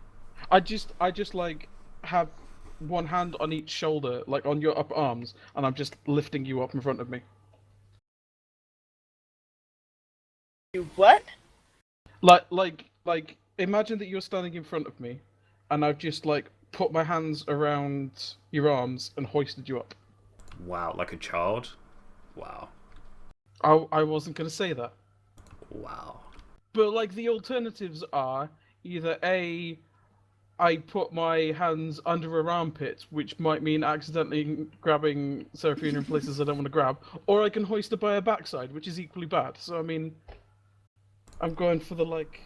I just like have one hand on each shoulder, like on your upper arms, and I'm just lifting you up in front of me. You what? Like imagine that you're standing in front of me, and I've just like put my hands around your arms and hoisted you up. Wow, like a child? Wow. I wasn't gonna say that. Wow. But like the alternatives are either A, I put my hands under her armpit, which might mean accidentally grabbing Seraphina in places I don't want to grab, or I can hoist her by her backside, which is equally bad. So I mean, I'm going for the like.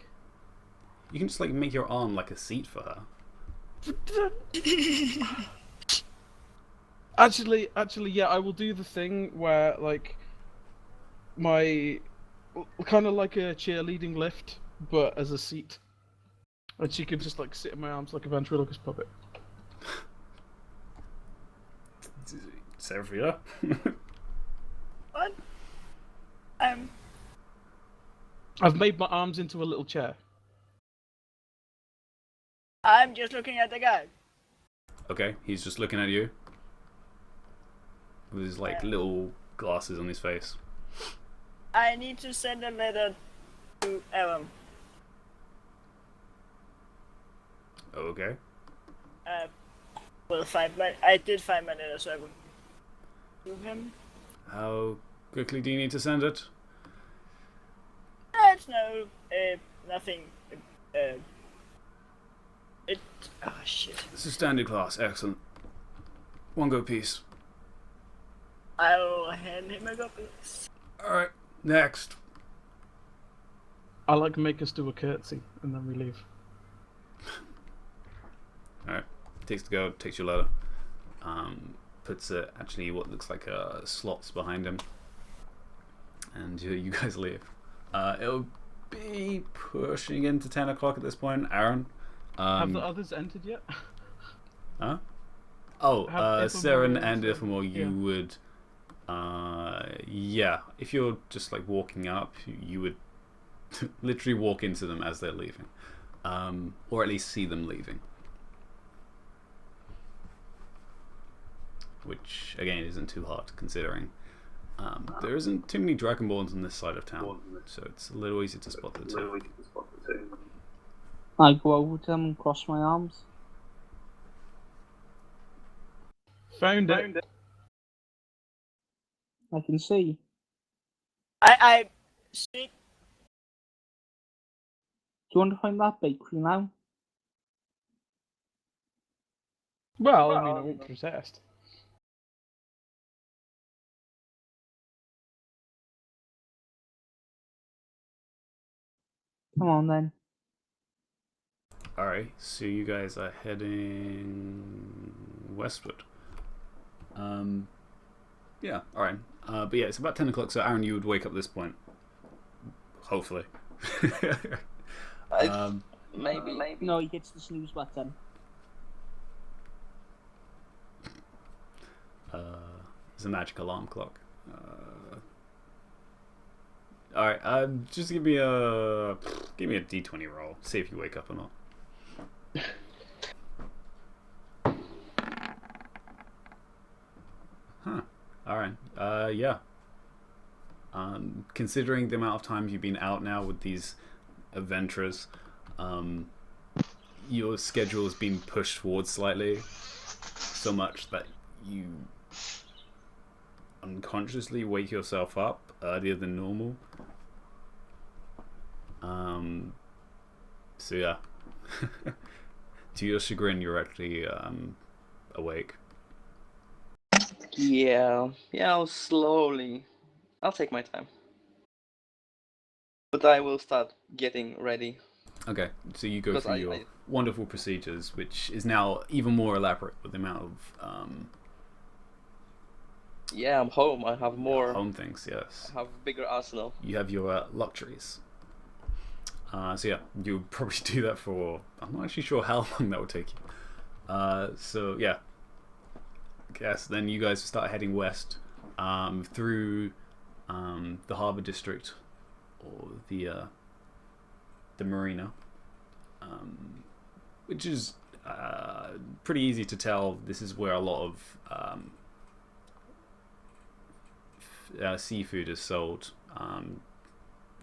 You can just like make your arm like a seat for her. Actually, yeah, I will do the thing where like my kind of like a cheerleading lift, but as a seat. And she could just like sit in my arms like a ventriloquist puppet. Seraphina? What? I've made my arms into a little chair. I'm just looking at the guy. Okay, he's just looking at you with his like little glasses on his face. I need to send a letter to Aaron. Okay. Well, I did find my letter, so I will to him. How quickly do you need to send it? It's nothing. Oh shit. This is standard class. Excellent. One go piece. I'll hand him a copy. Alright, next. I like make us do a curtsy and then we leave. Alright, takes the go, takes your letter. Puts it actually what looks like slots behind him. And you guys leave. It'll be pushing into 10 o'clock at this point. Aaron? Have the others entered yet? Huh? Oh, Have Seren Ithamar and and Ithamar, you would... yeah, if you're just like walking up, you would literally walk into them as they're leaving. Or at least see them leaving. Which, again, isn't too hard considering there isn't too many Dragonborns on this side of town, so it's a little easy to spot the two. I go over to them and cross my arms. Found it. I can see. I see. Do you want to find that bakery now? Well, I mean, I won't resist. Come on then. Alright, so you guys are heading westward. Yeah, alright. But yeah, it's about 10 o'clock, so Aaron, you would wake up at this point. Hopefully. Maybe. No, he hits the snooze button. It's a magic alarm clock. All right. Just give me a d20 roll. See if you wake up or not. Huh. All right. Yeah. Considering the amount of times you've been out now with these adventurers, your schedule has been pushed forward slightly, so much that you unconsciously wake yourself up earlier than normal. So yeah, to your chagrin, you're actually awake. Yeah, I'll take my time. But I will start getting ready. Okay, so you go through your wonderful procedures, which is now even more elaborate with the amount of yeah, I'm home. I have more home things. Yes, I have a bigger arsenal. You have your luxuries. So yeah, you'll probably do that for, I'm not actually sure how long that will take you. So yeah, I guess then you guys start heading west through the Harbour District or the marina, which is pretty easy to tell. This is where a lot of seafood is sold.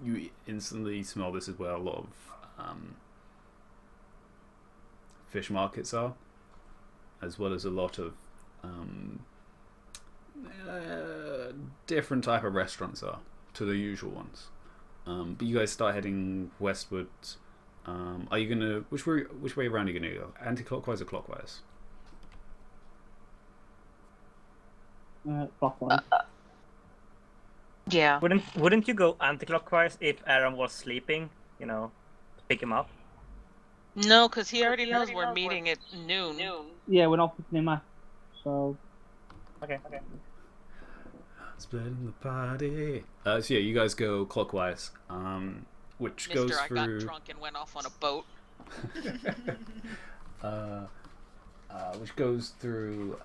You instantly smell this is where a lot of fish markets are, as well as a lot of different type of restaurants are to the usual ones. But you guys start heading westward. Are you gonna which way around are you gonna go? Anti-clockwise or clockwise? Clockwise. Yeah. Wouldn't you go anti-clockwise if Aaron was sleeping? You know, to pick him up. No, because he already knows we're meeting at noon. Yeah, we're not picking him up. So. Okay. Splitting the party. So yeah, you guys go clockwise, which goes through. I got drunk and went off on a boat. Which goes through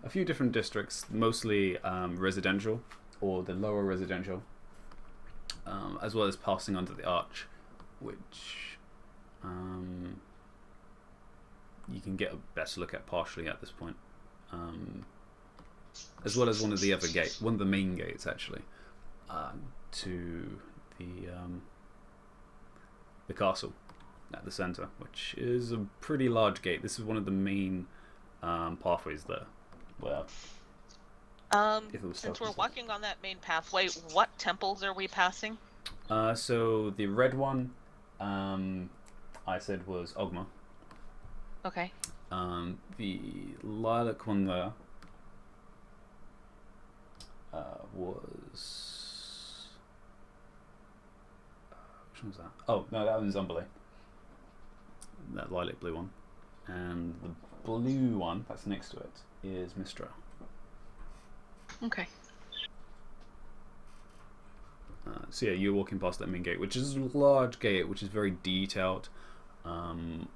a few different districts, mostly residential or the lower residential, as well as passing under the arch, which you can get a better look at partially at this point, as well as one of the main gates actually, to the castle at the center, which is a pretty large gate. This is one of the main pathways there. Where since we're walking on that main pathway, what temples are we passing? So the red one, I said was Ogma. Okay. The lilac one there was. Which one was that? Oh no, that one's Umberley. That lilac blue one, and the blue one that's next to it is Mistra. Okay. So yeah, you're walking past that main gate, which is a large gate, which is very detailed. On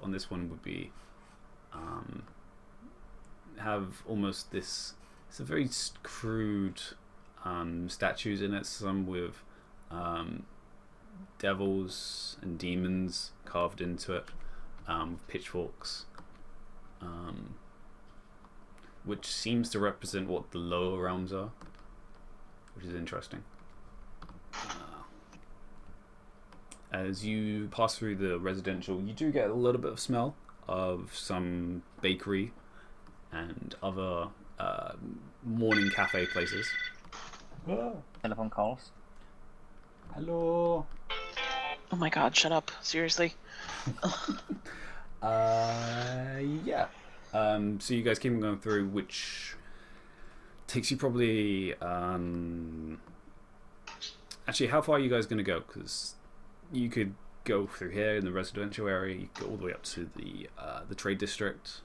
this one would be have almost this. It's a very crude statues in it. Some with devils and demons carved into it, with pitchforks, which seems to represent what the lower realms are, which is interesting. As you pass through the residential, you do get a little bit of smell of some bakery and other morning cafe places. Telephone calls. Hello. Oh my god, shut up. Seriously. Yeah. So you guys keep going through, which takes you probably actually, how far are you guys going to go? Because you could go through here in the residential area. You could go all the way up to the trade district.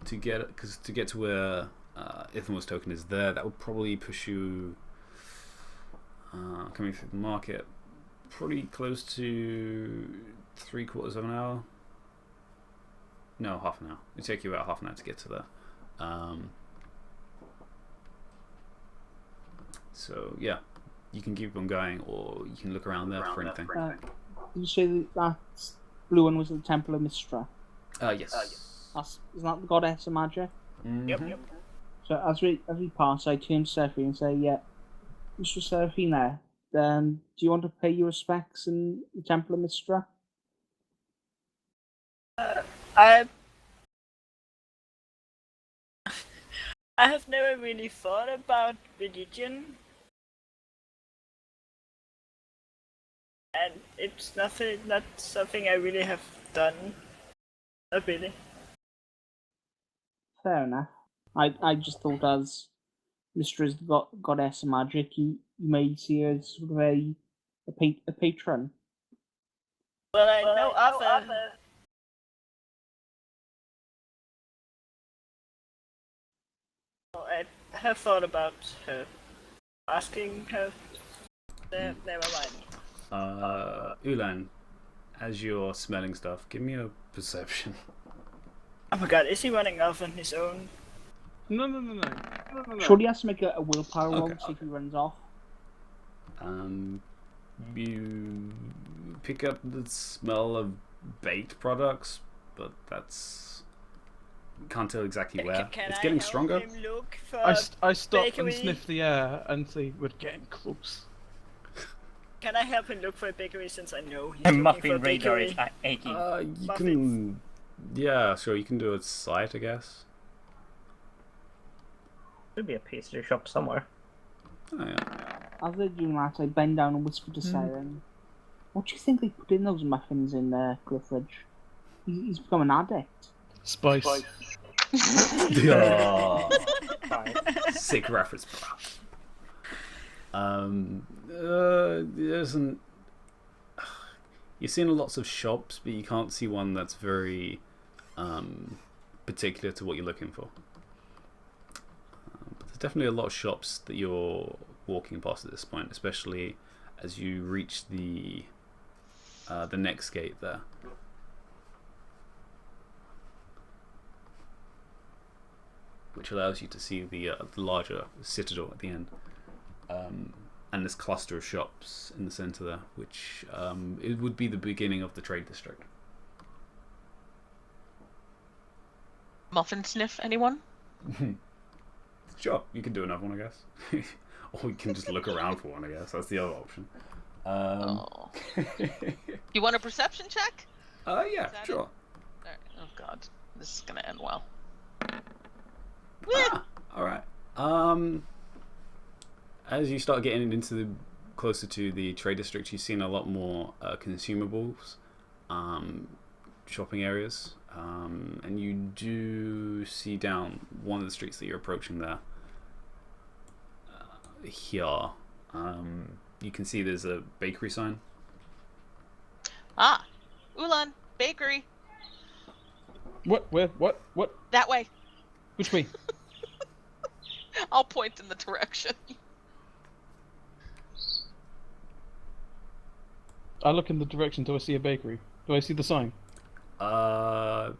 To get to where Ithamor's token is there, that would probably push you coming through the market pretty close to 3/4 of an hour. No, half an hour. It'll take you about half an hour to get to there. So yeah, you can keep on going, or you can look around there for anything. Did you say that blue one was the Temple of Mistra? Yes. Isn't that the goddess of magic? Mhm. So as we pass, I turn to Seraphine and say, "Yeah, Mistress Seraphina, do you want to pay your respects in the Temple of Mistra?" I have never really thought about religion, and it's not something I really have done. Not really. Fair enough. I just thought as Mistress goddess of magic, you may see her as sort of a patron. Well, I know Arthur. I have thought about her. Asking her. Never mind. Ulan, as you're smelling stuff, give me a perception. Oh my god, is he running off on his own? No. Surely he has to make a willpower roll Okay. to see if he runs off. You pick up the smell of baked products, but that's can't tell exactly where. Can It's I getting help stronger. him look for I stop bakery? and sniff the air and see we're getting close. Can I help him look for a bakery since I know he's The looking for a muffin radar bakery? is aching. You Muffins. can, yeah, sure. You can do a sight, I guess. Could be a pastry shop somewhere. Oh, yeah. As they're doing that, I bend down and whisper to Siren, "What do you think they put in those muffins in Cliffridge? He's become an addict." Spice. Oh, Fine. sick reference, bro. There isn't. You've seen lots of shops, but you can't see one that's very particular to what you're looking for. But there's definitely a lot of shops that you're walking past at this point, especially as you reach the next gate there. Which allows you to see the larger citadel at the end. And this cluster of shops in the center there, which it would be the beginning of the trade district. Muffin sniff, anyone? Sure, you can do another one, I guess. Or you can just look around for one, I guess. That's the other option. Oh. You want a perception check? Yeah, that sure. Alright. Oh god, this is gonna end well. Alright. As you start getting into the closer to the trade district, you've seen a lot more consumables, shopping areas, and you do see down one of the streets that you're approaching there. Here, you can see there's a bakery sign. Ah, Ulan Bakery. What? Where? What? That way. Which way? I'll point in the direction. I look in the direction. Do I see a bakery? Do I see the sign? Yeah,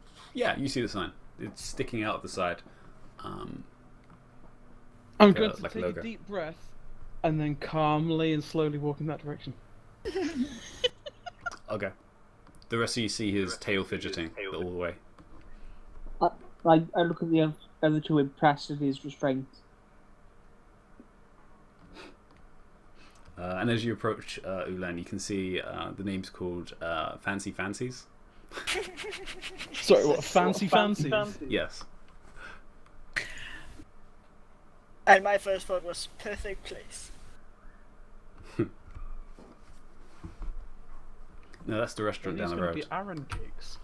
you see the sign. It's sticking out of the side. I'm Like going a- to like a take logo. a deep breath and then calmly and slowly walk in that direction. Okay. The rest of you see his tail fidgeting all the way. I look at the other two, impressed at his restraint. And as you approach Ulan, you can see the name's called Fancy Fancies. Sorry, what? Fancy fancies? Yes. And my first thought was perfect place. No, that's the restaurant These down the going to road. be Aaron cakes.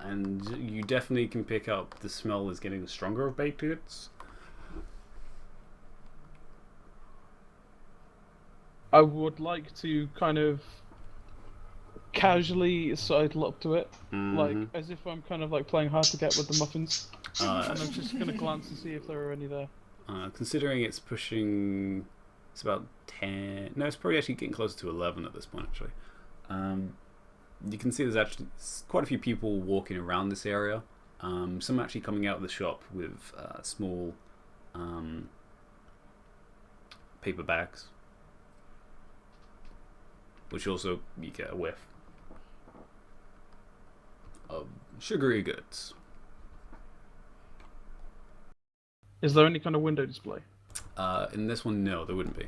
And you definitely can pick up the smell is getting stronger of baked goods. I would like to kind of casually sidle up to it, like as if I'm kind of like playing hard to get with the muffins, and I'm just going to glance and see if there are any there. Considering it's pushing It's about 10. No, it's probably actually getting closer to 11 at this point, actually. You can see there's actually quite a few people walking around this area. Some actually coming out of the shop with small paper bags, which also you get a whiff of sugary goods. Is there any kind of window display? In this one, no, there wouldn't be.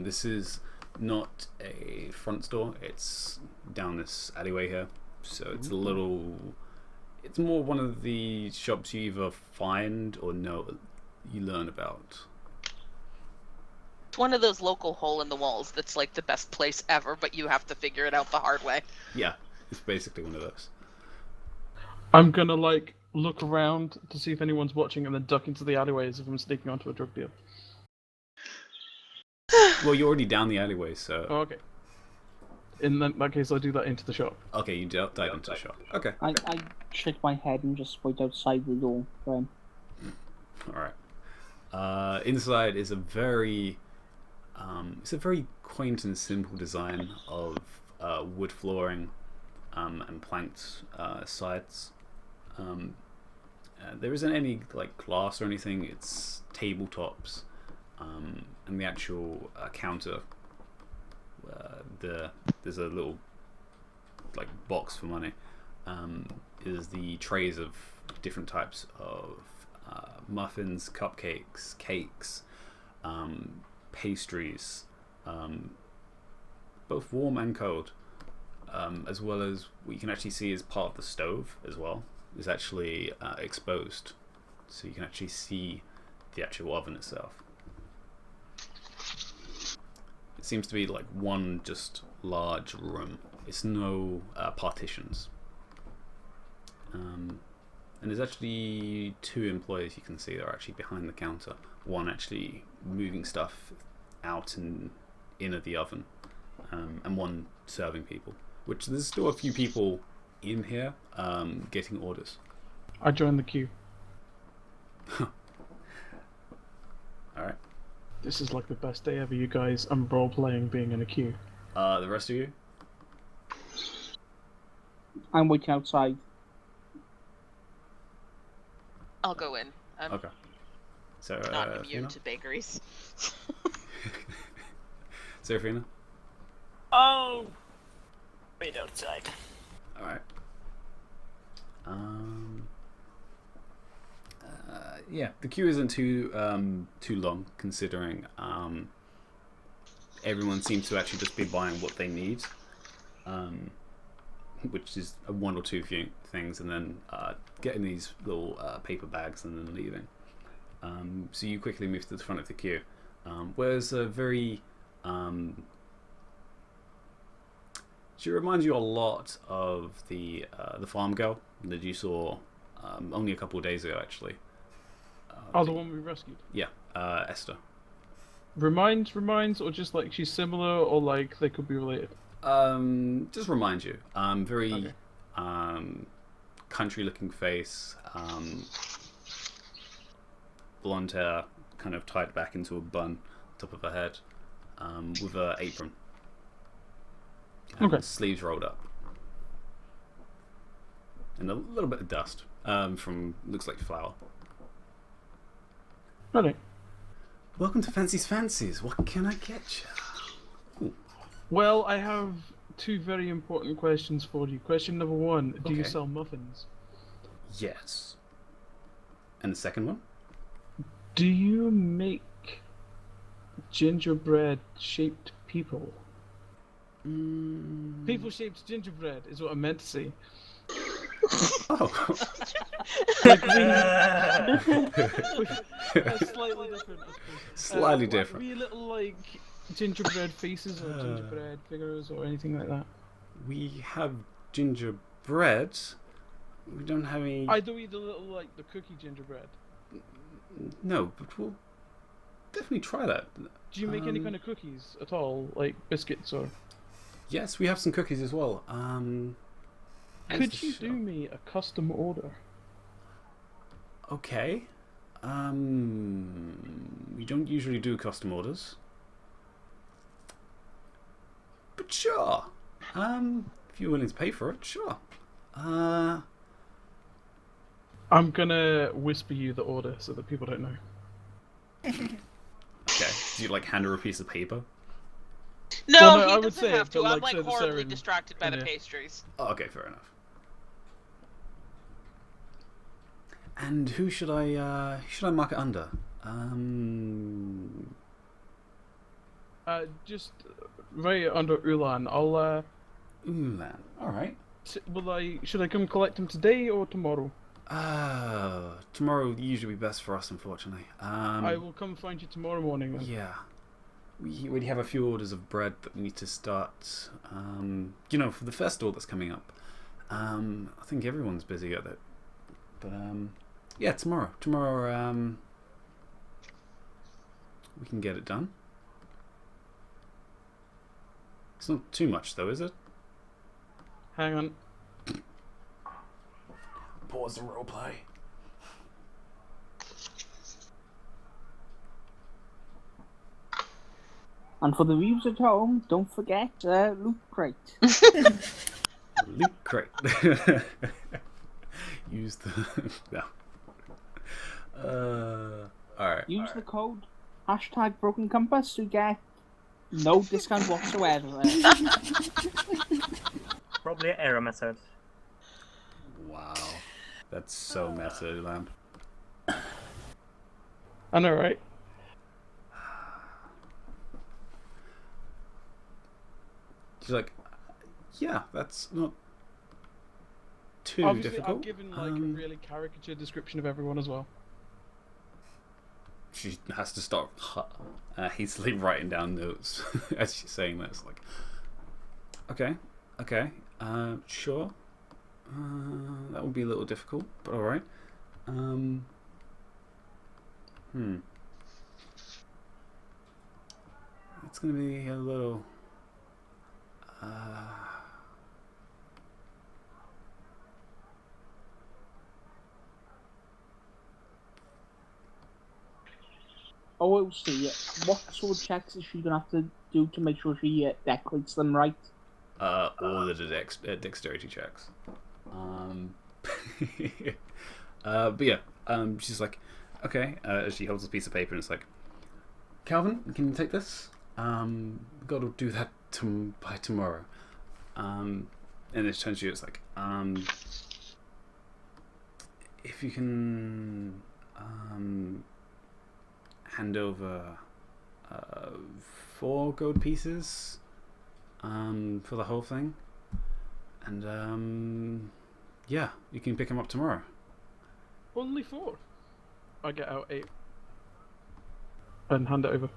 This is not a front store. It's down this alleyway here, so it's a little. It's more one of the shops you either find or know you learn about. It's one of those local hole in the walls that's like the best place ever, but you have to figure it out the hard way. Yeah, it's basically one of those. I'm gonna like look around to see if anyone's watching, and then duck into the alleyways if I'm sneaking onto a drug deal. Well, you're already down the alleyway, so. Oh, okay. In that case, I'll do that into the shop. Okay, you dive into the shop. Okay. I shake my head and just wait outside the door for him. Alright. Inside is a very quaint and simple design of wood flooring and planked sides. There isn't any like glass or anything. It's tabletops, and the actual counter. There's a little like box for money. Is the trays of different types of muffins, cupcakes, cakes, pastries, both warm and cold, as well as what you can actually see is part of the stove as well is actually exposed, so you can actually see the actual oven itself. It seems to be like one just large room. It's no partitions. And there's actually 2 employees you can see that are actually behind the counter. One actually moving stuff out and in of the oven, and one serving people. Which there's still a few people in here getting orders. I joined the queue. Alright. This is like the best day ever, you guys. I'm role playing being in a queue. The rest of you? I'm waiting outside. I'll go in. I'm Okay. So, not immune Fiona? to bakeries. Serafina? Oh, wait outside. Alright. Yeah, the queue isn't too long, considering everyone seems to actually just be buying what they need, which is one or two things, and then getting these little paper bags and then leaving. So you quickly move to the front of the queue, where there's a very she reminds you a lot of the farm girl that you saw only a couple of days ago, actually. The one we rescued. Yeah, Esther. Reminds, or just like she's similar, or like they could be related? Just remind you. Very Okay. country-looking face, blonde hair, kind of tied back into a bun, top of her head, with an apron. Okay. Sleeves rolled up, and a little bit of dust from looks like flour. Okay. Welcome to Fancy's Fancies. What can I get you? Well, I have 2 very important questions for you. Question number 1: do you Okay. sell muffins? Yes. And the second one? Do you make gingerbread shaped people? People shaped gingerbread is what I meant to say. Oh. Like slightly different, I suppose. Slightly Like different. wee little like gingerbread faces or gingerbread figures or anything like that. We have gingerbread. We don't have any. I do eat the little like the cookie gingerbread. No, but we'll definitely try that. Do you make any kind of cookies at all, like biscuits or? Yes, we have some cookies as well. Could you do me a custom order? Okay. We don't usually do custom orders. Sure. If you're willing to pay for it, sure. I'm gonna whisper you the order so that people don't know. Okay. Do you like hand her a piece of paper? No, Well, no, I he would doesn't say have it, to. but, I'm like, like so the horribly siren distracted by the in it. pastries. Oh, okay, fair enough. And who should I mark it under? Just right under Ulan. I'll Ulan. All right. Should I come collect him today or tomorrow? Tomorrow usually be best for us, unfortunately. I will come find you tomorrow morning then. Yeah. We have a few orders of bread that we need to start. For the festival that's coming up. I think everyone's busy at it. But yeah, tomorrow. Tomorrow, we can get it done. It's not too much, though, is it? Hang on. Pause the roleplay. And for the viewers at home, don't forget Loot Crate. Loot crate. Use the no. Alright. Use the code #BrokenCompass to get no discount whatsoever. Probably an error message. Wow. That's so meta, Lamp. I know, right? She's like, yeah, that's not too Obviously, difficult. I've given like a really caricature description of everyone as well. She has to start hastily writing down notes as she's saying this. Like, okay, sure. That would be a little difficult, but all right. It's gonna be a little. Oh, we'll see. What sort of checks is she gonna have to do to make sure she decorates them right? All the dexterity checks. But yeah, she's like, okay. She holds a piece of paper and it's like, Calvin, can you take this? Got to do that by tomorrow. And it turns to you, it's like, if you can hand over 4 gold pieces for the whole thing, and yeah, you can pick them up tomorrow. Only 4. I get out 8 and hand it over.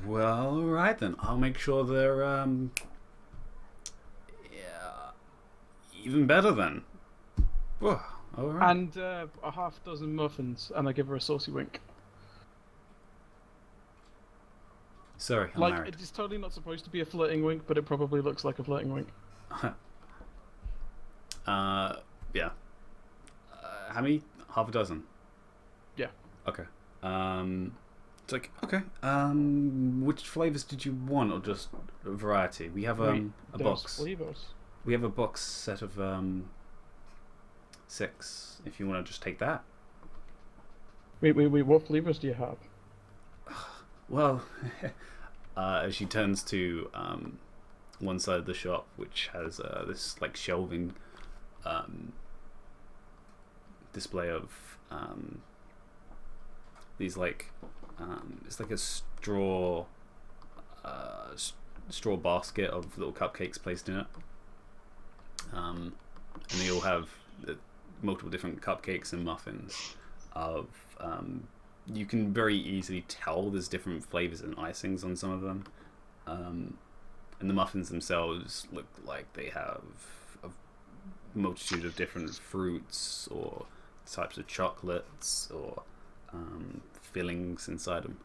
Well, alright then. I'll make sure they're even better then. Whoa, alright. And a half dozen muffins, and I give her a saucy wink. Sorry, I'm Like, married. it's totally not supposed to be a flirting wink, but it probably looks like a flirting wink. Yeah. How many? Half a dozen? Yeah. Okay. It's like, okay. Which flavors did you want, or just a variety? We have a There's box. flavors. We have a box set of 6. If you want to just take that. Wait, what flavors do you have? Well, as she turns to one side of the shop, which has this like shelving display of these like it's like a straw basket of little cupcakes placed in it, and they all have multiple different cupcakes and muffins of you can very easily tell there's different flavors and icings on some of them, and the muffins themselves look like they have a multitude of different fruits or types of chocolates or fillings inside them.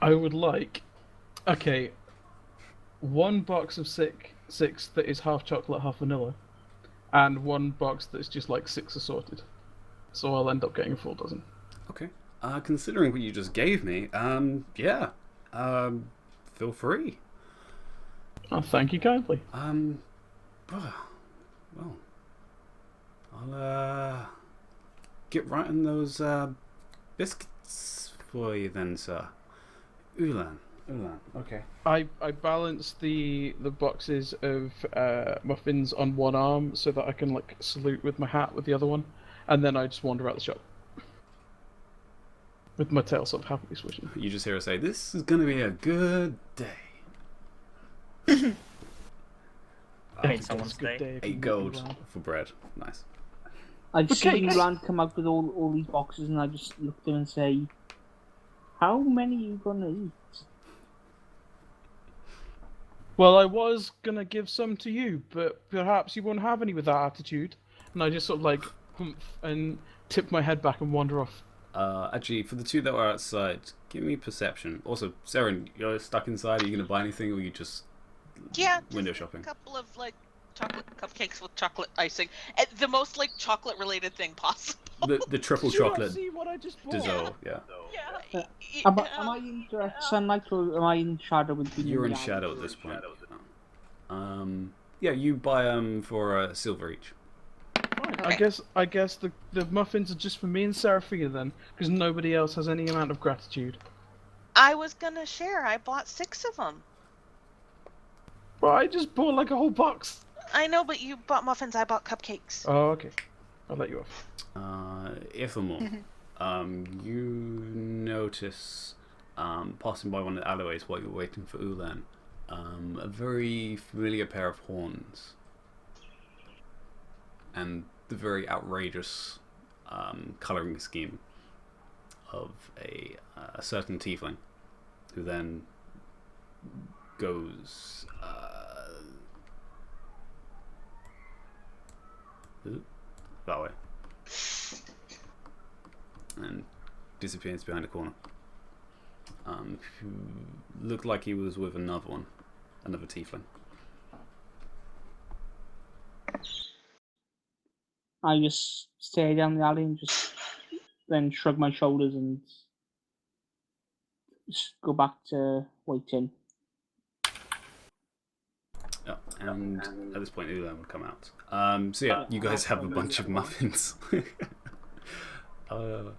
I would like, okay, 1 box of six that is half chocolate, half vanilla, and 1 box that's just like 6 assorted. So I'll end up getting a full dozen. Okay. Considering what you just gave me, yeah. feel free. Oh, thank you kindly. Well, I'll get right on those biscuits for you then, sir. Ulan. Okay. I balance the boxes of muffins on one arm so that I can like salute with my hat with the other one, and then I just wander out the shop with my tail sort of happily swishing. You just hear her say, "This is gonna be a good day." Made someone's day. if you 8 meet gold me around. for bread. Nice. I've Okay. seen Rand come out with all these boxes, and I just look at him and say, "How many are you gonna eat?" Well, I was gonna give some to you, but perhaps you won't have any with that attitude. And I just sort of like humph and tip my head back and wander off. Actually, for the two that were outside, give me perception. Also, Saren, you're stuck inside. Are you gonna buy anything, or are you just Yeah, window just shopping? a couple of like chocolate cupcakes with chocolate icing. And the most like chocolate related thing possible. The triple Did you not chocolate see what I just bought? dessert. Yeah. Yeah. Am I in direct sunlight or am I in shadow between You're in the alley? shadow at this point. Yeah, you buy for a silver each. Fine. Okay. I guess the muffins are just for me and Seraphina then, because nobody else has any amount of gratitude. I was gonna share. I bought 6 of them. Well, I just bought like a whole box. I know, but you bought muffins. I bought cupcakes. Oh, okay. I'll let you off. Ithamore, you notice, passing by one of the alleyways while you're waiting for Ulan, a very familiar pair of horns. And the very outrageous colouring scheme of a certain tiefling, who then goes that way and disappears behind a corner. Who looked like he was with another tiefling. I just stare down the alley and just then shrug my shoulders and just go back to waiting. Yeah, and at this point, Ulan would come out. So yeah, you guys have a bunch of muffins. And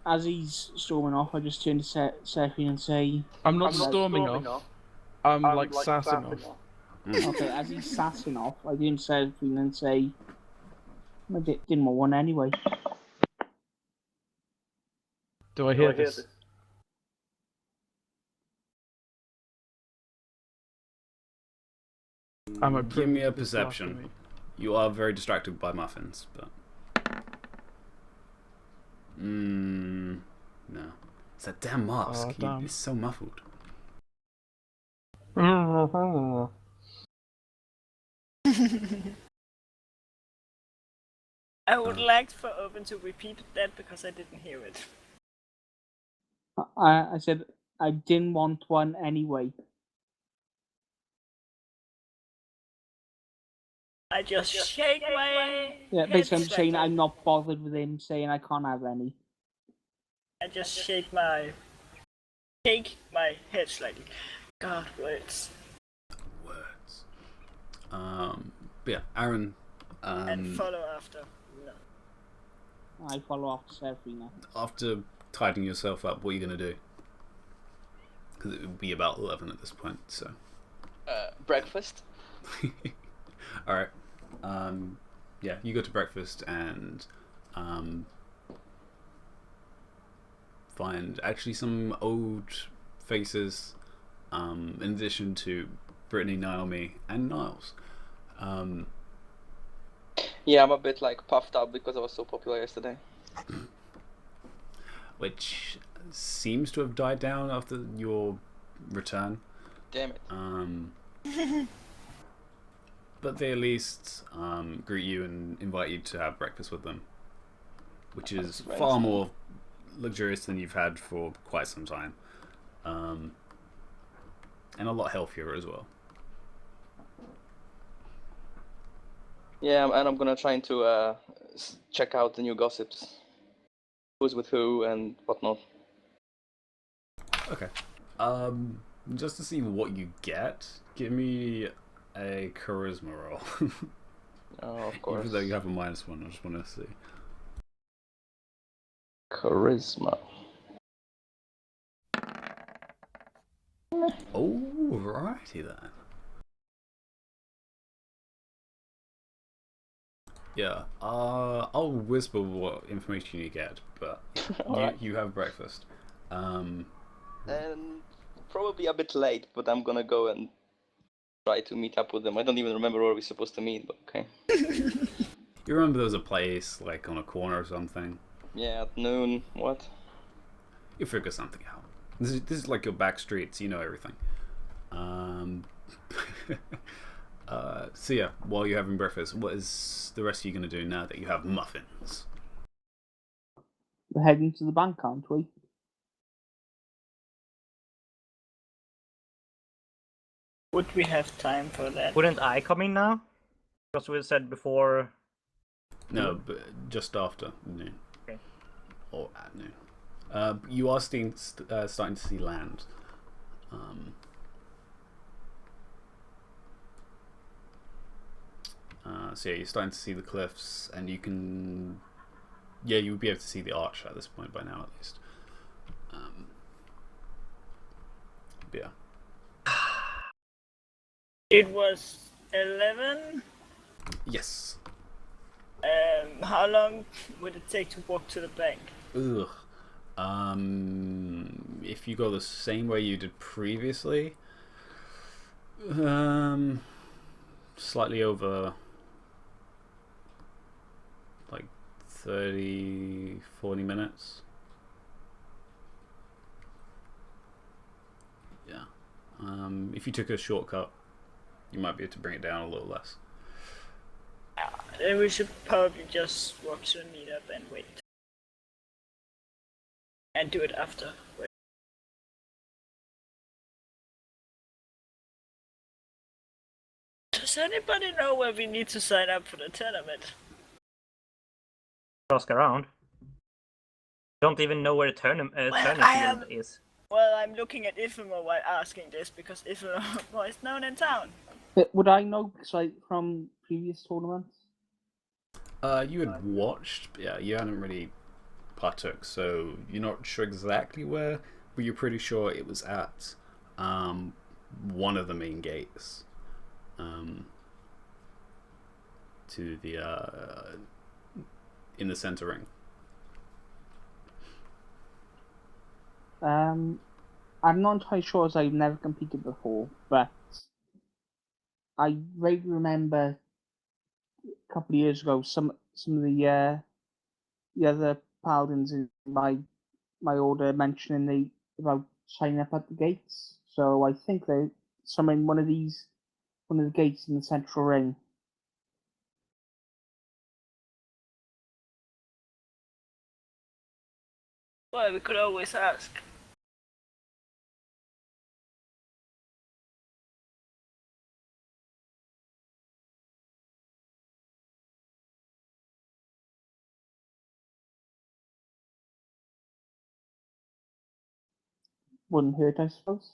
as he's storming off, I just turn to Seraphine and say, I'm not storming off. I'm like sassing off. okay, as he's sassing off, I turn to Seraphine and say, I didn't want one anyway. Do I hear this? Am I Give me a privy to this perception. blasphemy? You are very distracted by muffins, but no. It's that damn mask. Oh, damn. It's so muffled. I would like for Open to repeat that because I didn't hear it. I said I didn't want one anyway. I just shake my Yeah, head basically I'm saying slightly. I'm not bothered with him saying I can't have any. I just shake my head slightly. God, words. Words. But yeah, Aaron. And follow after. No. I follow after Seraphina. After tidying yourself up, what are you gonna do? Because it would be about 11 at this point. So. Breakfast. All right. Yeah, you go to breakfast and find actually some old faces. In addition to Brittany, Naomi, and Niles. Yeah, I'm a bit like puffed up because I was so popular yesterday. Which seems to have died down after your return. Damn it. But they at least greet you and invite you to have breakfast with them, which is Right. far more luxurious than you've had for quite some time, and a lot healthier as well. Yeah, and I'm gonna try to check out the new gossips. Who's with who and whatnot. Okay. Just to see what you get, give me a charisma roll. Oh, of course. Even though you have a -1, I just want to see. Charisma. Alrighty then. Yeah, I'll whisper what information you get, but Alright. you have breakfast. And probably a bit late, but I'm gonna go and try to meet up with them. I don't even remember where we're supposed to meet, but okay. You remember there was a place, like, on a corner or something? Yeah, at noon. What? You figure something out. This is like your back streets, you know everything. So yeah, while you're having breakfast, what is the rest of you going to do now that you have muffins? We're heading to the bank, aren't we? Would we have time for that? Wouldn't I come in now? Because we said before. No, but just after noon. Okay. Or at noon. You are starting to see land. So yeah, you're starting to see the cliffs, and you can... Yeah, you would be able to see the arch at this point by now, at least. But yeah. It was 11. Yes. How long would it take to walk to the bank? Ugh. If you go the same way you did previously, slightly over, like 30, 40 minutes. Yeah. If you took a shortcut, you might be able to bring it down a little less. Then we should probably just walk to the meetup and wait. And do it after. Does anybody know where we need to sign up for the tournament? Ask around. Don't even know where the tournament field is. Well, I'm looking at Ifimo while asking this because Ifimo is known in town. Would I know from previous tournaments? You had watched, but yeah, you hadn't really partook, so you're not sure exactly where, but you're pretty sure it was at one of the main gates to the in the center ring. I'm not entirely sure as I've never competed before, but I vaguely remember a couple of years ago some of the other paladins in my order mentioning about signing up at the gates. So I think they're somewhere in one of the gates in the central ring. Well, we could always ask. Wouldn't hurt, I suppose.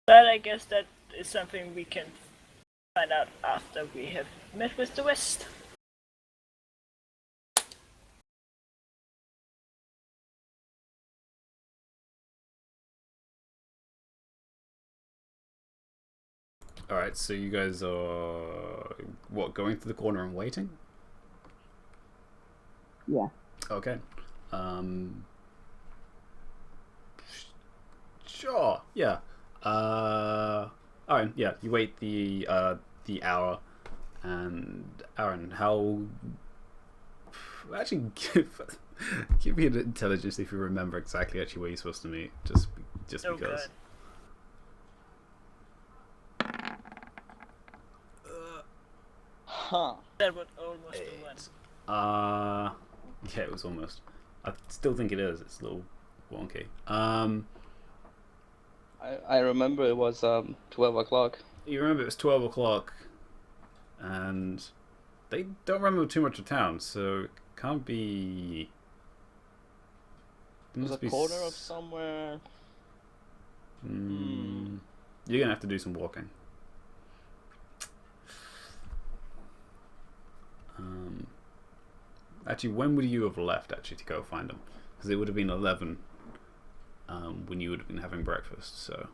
But I guess that is something we can find out after we have met with the West. Alright, so you guys are going to the corner and waiting? Yeah. Okay. Sure. Yeah. Alright, yeah, you wait the hour, and Aaron, how... Actually, give me an intelligence if you remember exactly actually where you're supposed to meet, just Oh, because. Huh. That would almost be one. Yeah, it was almost. I still think it is. It's a little wonky. I remember it was 12 o'clock. You remember it was 12 o'clock, and they don't remember too much of town, so it can't be. There's a must be corner of somewhere. You're gonna have to do some walking. Actually, when would you have left actually to go find them? Because it would have been 11 when you would have been having breakfast. So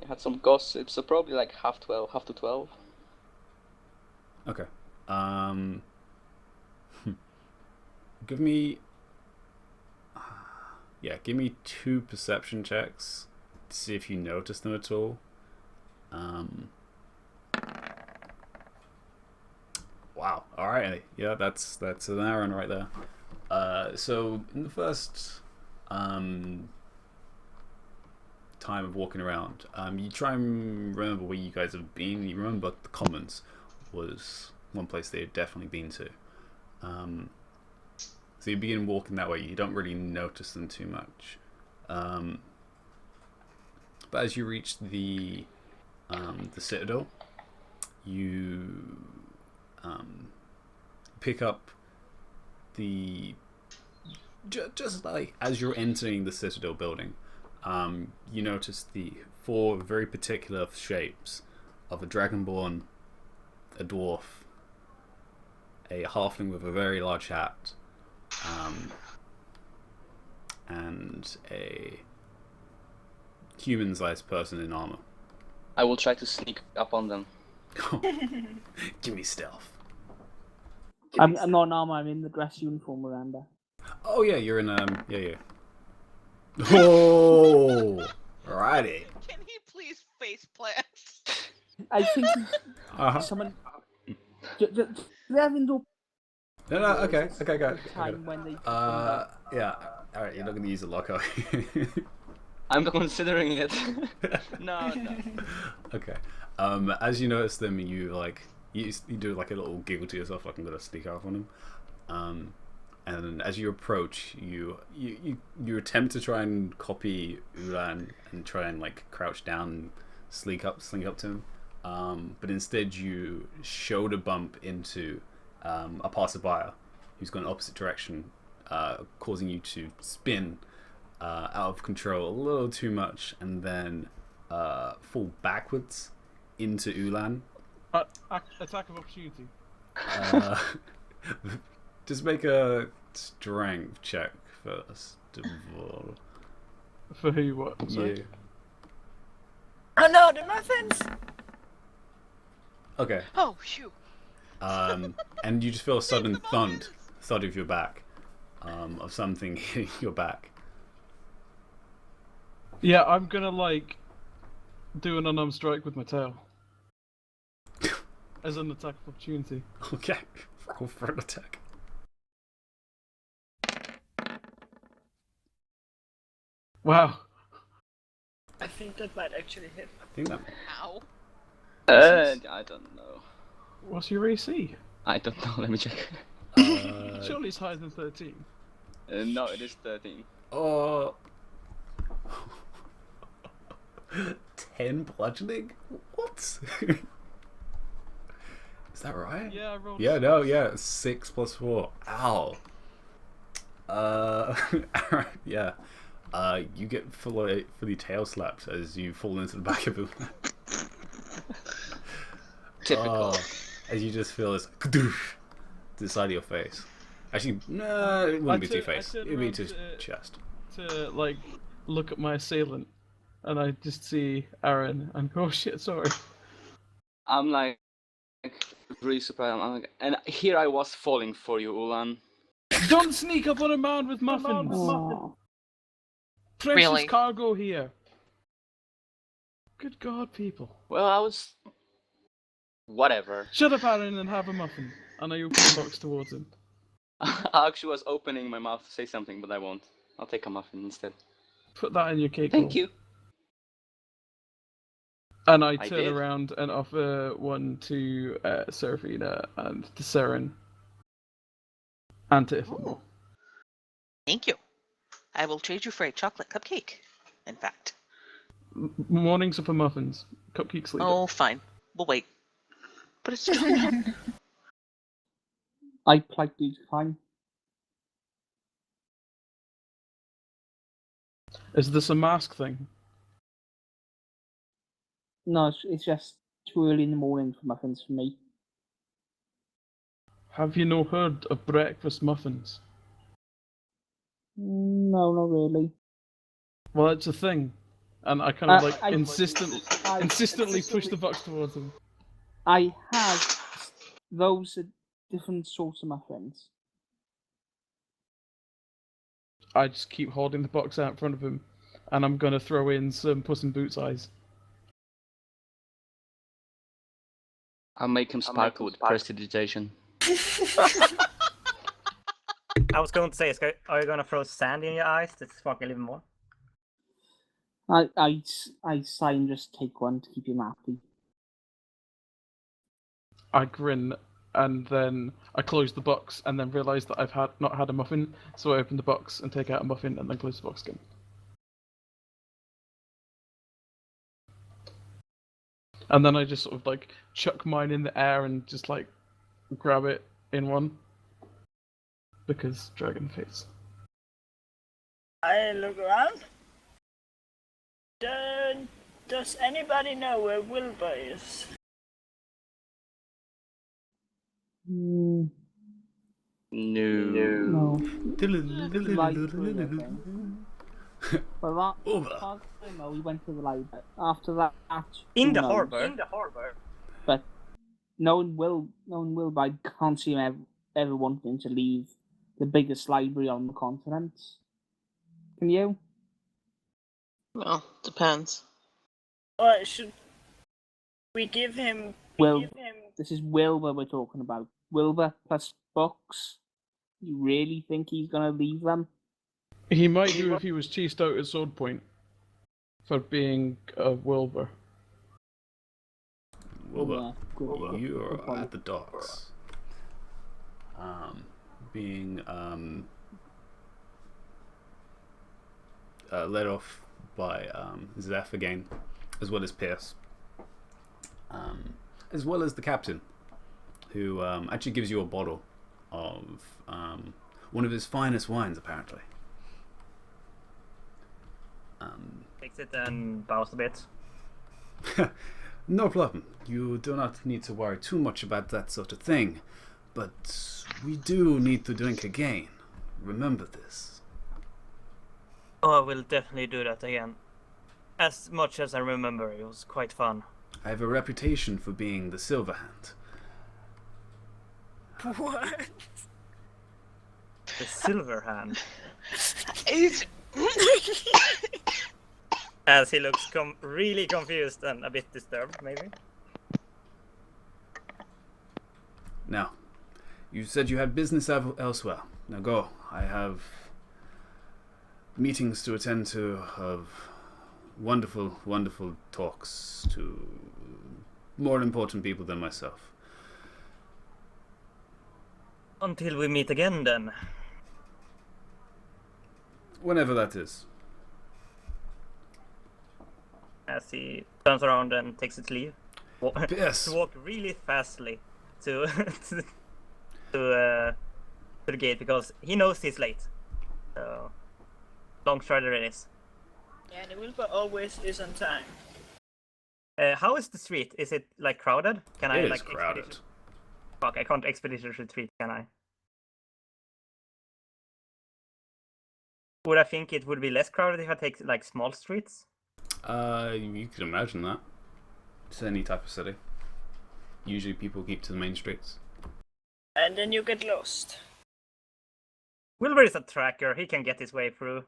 I had some gossip, so probably like half to 12. okay. Give me. Yeah, give me 2 perception checks to see if you notice them at all. Wow. All right. Yeah, that's an Aaron right there. So in the first time of walking around, you try and remember where you guys have been. You remember the Commons was one place they had definitely been to. So you begin walking that way. You don't really notice them too much. But as you reach the Citadel, you pick up the just like as you're entering the Citadel building, you notice the 4 very particular shapes of a dragonborn, a dwarf, a halfling with a very large hat, and a human-sized person in armor. I will try to sneak up on them. Give me stealth. I'm not in armor. I'm in the dress uniform, Miranda. Oh yeah, you're in yeah. Oh, righty. Can he please face plant? I think Uh-huh. someone. They haven't opened No, okay, got the it. time when they. Yeah. All right, you're not gonna use a lock, are you? I'm considering it. No. Okay. As you notice them, you do like a little giggle to yourself, like I'm gonna sneak off on him. And as you approach, you attempt to try and copy Ulan and try and like crouch down and slink up to him. But instead you shoulder bump into a passerby who's gone opposite direction, causing you to spin out of control a little too much and then fall backwards into Ulan. Attack of opportunity. Just make a strength check first of all. For who? What? Sorry? You. Oh no, the muffins! Okay. Oh, phew. And you just feel a sudden thud of your back, of something hitting your back. Yeah, I'm gonna like do an unarmed strike with my tail as an attack of opportunity. Okay. Roll for an attack. Wow. I think that might actually hit. I think that. Ow. I don't know. What's your AC? I don't know. Let me check. Surely it's higher than 13. No, it is 13. Oh. 10 bludgeoning? What? Is that right? Yeah, I rolled. Yeah, no, yeah. 6 plus 4. Ow. Yeah. You get fully tail slapped as you fall into the back of it. Typical. As you just feel this kadoosh to the side of your face. Actually, no, it wouldn't be to your face. It would be to his chest. To like look at my assailant, and I just see Aaron, and go, oh shit, sorry. I'm like really surprised. I'm like, and here I was falling for you, Ulan. Don't sneak up on a man with muffins. Oh. Precious Really? cargo here. Good God, people. Well, I was. Whatever. Shut up, Aaron, and have a muffin. And I open the box towards him. I actually was opening my mouth to say something, but I won't. I'll take a muffin instead. Put that in your cake. Thank bowl. you. And I I turn did. around and offer one to Serafina and to Seren. And to Ithamar. Ooh. Thank you. I will trade you for a chocolate cupcake, in fact. Morning supper muffins. Cupcakes later. Oh, fine. We'll wait. But it's chocolate. I politely fine. Is this a mask thing? No, it's just too early in the morning for muffins for me. Have you no heard of breakfast muffins? No, not really. Well, it's a thing, and I kind of like I- insistently push the box towards him. I have those are different sorts of muffins. I just keep holding the box out in front of him, and I'm gonna throw in some Puss in Boots eyes. I'll make him sparkle with prestidigitation. I was going to say, are you gonna throw sand in your eyes to sparkle even more? I say and just take one to keep him happy. I grin, and then I close the box, and then realise that I've not had a muffin, so I open the box and take out a muffin, and then close the box again. And then I just sort of like chuck mine in the air and just like grab it in one. Because dragon face. I look around. Does anybody know where Wilbur is? Mm, No. no. But that Over. time we went to the library. After that, In who the knows? harbor. But no one will. But I can't see him ever wanting to leave the biggest library on the continent. Can you? Well, depends. Or should we give him? Well, this is Wilbur we're talking about. Wilbur plus books. You really think he's gonna leave them? He might do if he was chased out at sword point for being a Wilbur. Wilbur, Yeah, good you're point. at the docks. Being led off by Zeph again, as well as Pierce, as well as the captain, who actually gives you a bottle of one of his finest wines, apparently. Takes it and bows a bit. No problem. You do not need to worry too much about that sort of thing. But we do need to drink again. Remember this. Oh, I will definitely do that again. As much as I remember, it was quite fun. I have a reputation for being the silver hand. What? The silver hand. It's... As he looks really confused and a bit disturbed, maybe. Now, you said you had business elsewhere. Now go. I have meetings to attend to of wonderful, wonderful talks to more important people than myself. Until we meet again, then. Whenever that is. As he turns around and takes his leave. Yes. To walk really fastly to the gate because he knows he's late. So, long strider it is. Yeah, the Wilbur always is on time. How is the street? Is it like crowded? Can I It is like crowded. Fuck, I can't expedition retreat, can I? Would I think it would be less crowded if I take like small streets? You could imagine that. It's any type of city. Usually people keep to the main streets. And then you get lost. Wilbur is a tracker, he can get his way through.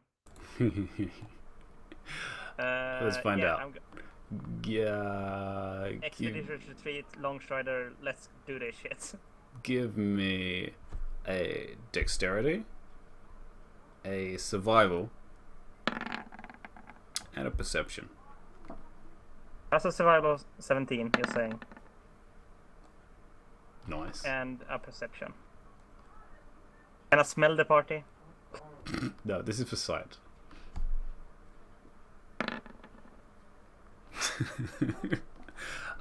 Let's find yeah, out. Yeah. Expedition retreat, long strider, let's do this shit. Give me a dexterity, a survival, and a perception. That's a survival 17, you're saying. Nice. And a perception. Can I smell the party? No, this is for sight.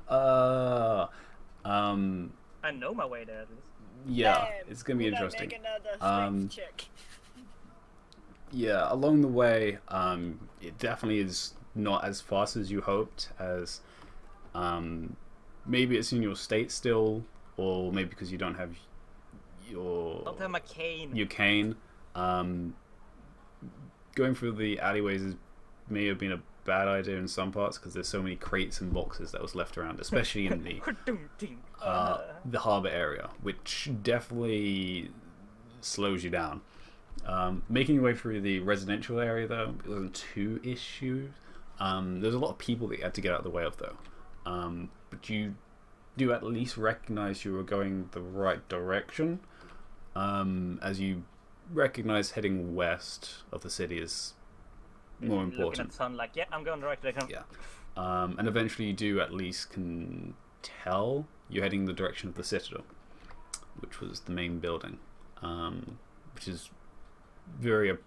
I know my way there at least. Yeah, Damn, it's gonna be would I interesting. make another Um, strength check? Yeah, along the way, it definitely is not as fast as you hoped. As maybe it's in your state still, or maybe because you don't have Don't have my cane. your cane. Going through the alleyways may have been a bad idea in some parts because there's so many crates and boxes that was left around, especially in the harbour area, which definitely slows you down. Making your way through the residential area, though, it wasn't too issue. There's a lot of people that you had to get out of the way of, though. But you do at least recognize you were going the right direction, as you recognize heading west of the city is more Looking important. at the sun, like, yeah, I'm going the right direction. Yeah. And eventually you do at least can tell you're heading the direction of the Citadel, which was the main building, which is very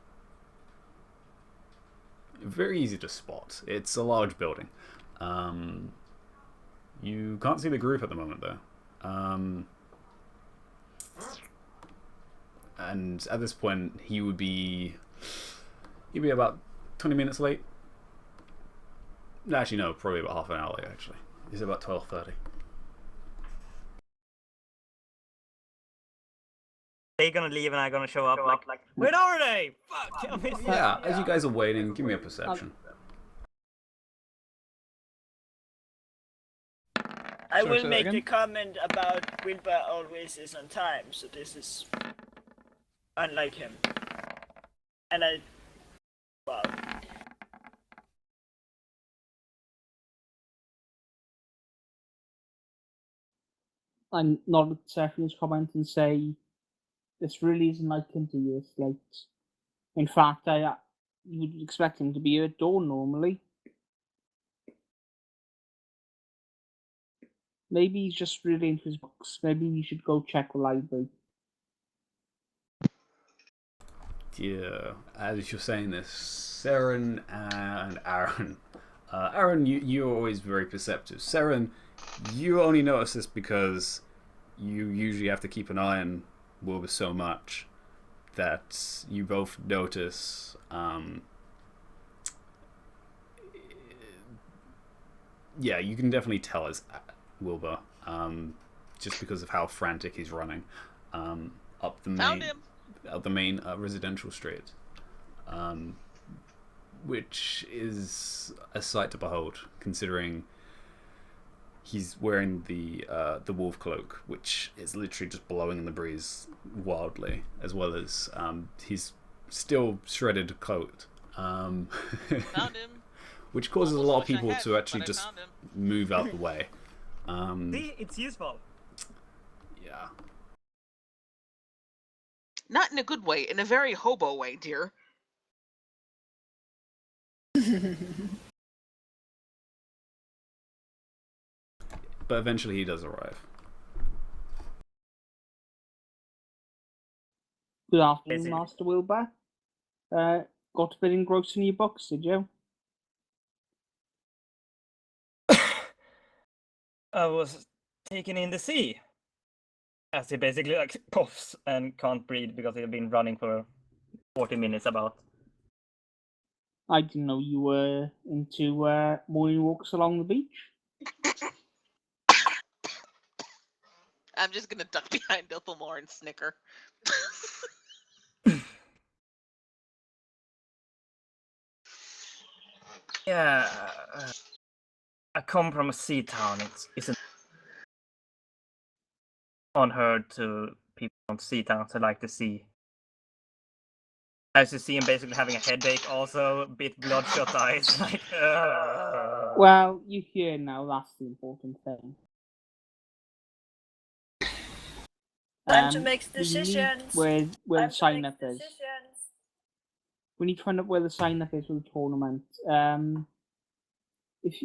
easy to spot. It's a large building. You can't see the group at the moment, though. And at this point, he'd be about 20 minutes late. Actually, no, probably about half an hour late, actually. He's about 12:30. They're gonna leave and I'm gonna show up like where are they? Fuck! I missed Yeah, as you guys are waiting, give me a perception. I Sorry, will say that make the again? comment about Wilbur always is on time, so this is unlike him. And well, I'm not at Seraphina's comment and say this really isn't like him to you. It's like, in fact, you would expect him to be at dawn normally. Maybe he's just really into his books. Maybe we should go check the library. Yeah, as you're saying this, Seren and Aaron. Aaron, you're always very perceptive. Seren, you only notice this because you usually have to keep an eye on Wilbur so much that you both notice. Yeah, you can definitely tell it's Wilbur, just because of how frantic he's running up the main residential street, which is a sight to behold, considering he's wearing the wolf cloak, which is literally just blowing in the breeze wildly, as well as his still shredded coat, Found him. which causes a Almost lot of wish I people had, to actually but I just found him. move out the way. See, it's useful. Yeah. Not in a good way, in a very hobo way, dear. But eventually he does arrive. Good afternoon, Basically. Master Wilbur. Got a bit engrossed in your books, did you? I was taken in the sea. As he basically like coughs and can't breathe because he's been running for 40 minutes about. I didn't know you were into morning walks along the beach. I'm just gonna duck behind Ilfamore and snicker. Yeah, I come from a sea town. It's unheard to people from sea towns who like the sea. As you see him basically having a headache, also a bit bloodshot eyes, like. Well, you're here now. That's the important thing. time to make we need decisions. where Time the to sign make up is. decisions. We need to find out where the sign up is for the tournament. If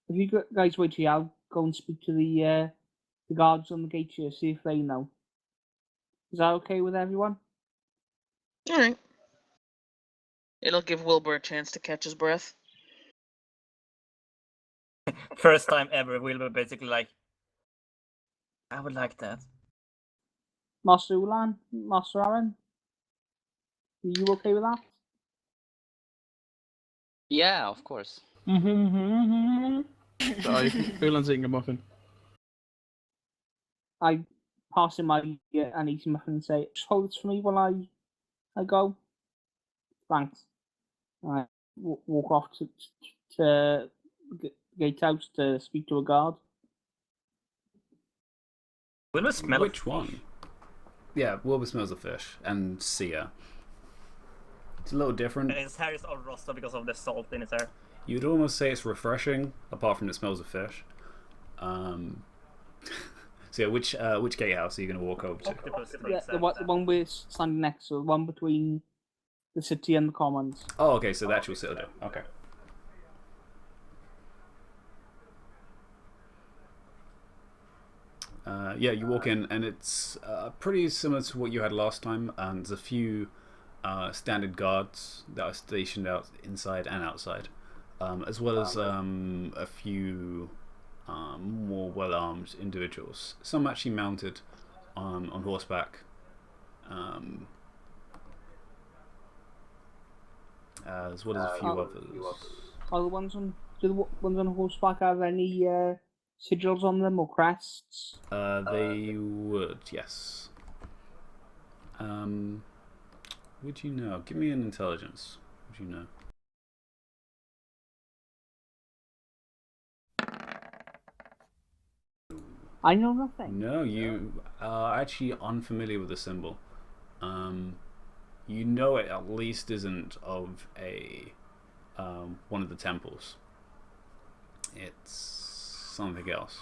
you guys wait here, I'll go and speak to the guards on the gate here, see if they know. Is that okay with everyone? Alright. It'll give Wilbur a chance to catch his breath. First time ever, Wilbur basically like. I would like that. Master Ulan, Master Aaron, are you okay with that? Yeah, of course. Sorry, Ulan's eating a muffin. I pass him my and eat muffin and say, "Just hold it for me while I go." Thanks. I walk off to the gatehouse to speak to a guard. Will we smell Which one? Yeah, Wilbur smells the fish, and Sia. It's a little different. His hair is all rusted because of the salt in his hair. You'd almost say it's refreshing, apart from it smells of fish. So yeah, which gatehouse are you going to walk over to? Octopus Yeah, the one we're standing next to, the one between the city and the commons. Oh, okay, so the actual citadel. Okay. Yeah, you walk in, and it's pretty similar to what you had last time. There's a few standard guards that are stationed out inside and outside, as well as a few more well-armed individuals. Some actually mounted on horseback. As well as a few others. Are the ones on horseback have any sigils on them or crests? They would, yes. Would you know? Give me an intelligence. Would you know? I know nothing. No, you are actually unfamiliar with the symbol. You know it at least isn't of a one of the temples. It's something else.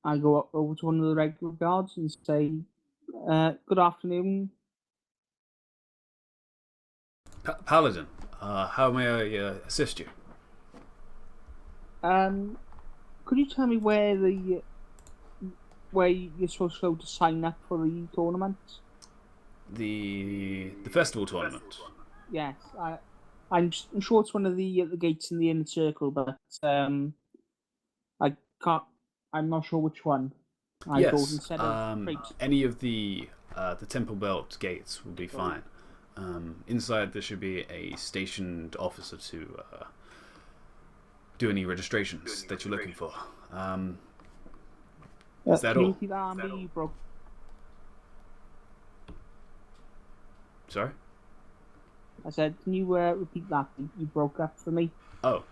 I go over to one of the regular guards and say, "Good afternoon." Paladin, how may I assist you? Could you tell me where you're supposed to go to sign up for the tournament? The festival tournament. Yes, I'm sure it's one of the gates in the inner circle, but I can't. I'm not sure which one. I thought Yes. instead of Any of the Temple Belt gates will be fine. Inside there should be a stationed officer to do any registrations that you're looking for. Is that can you all? repeat that, Amber? You broke. Sorry? I said, can you repeat that? You broke up for me. Oh,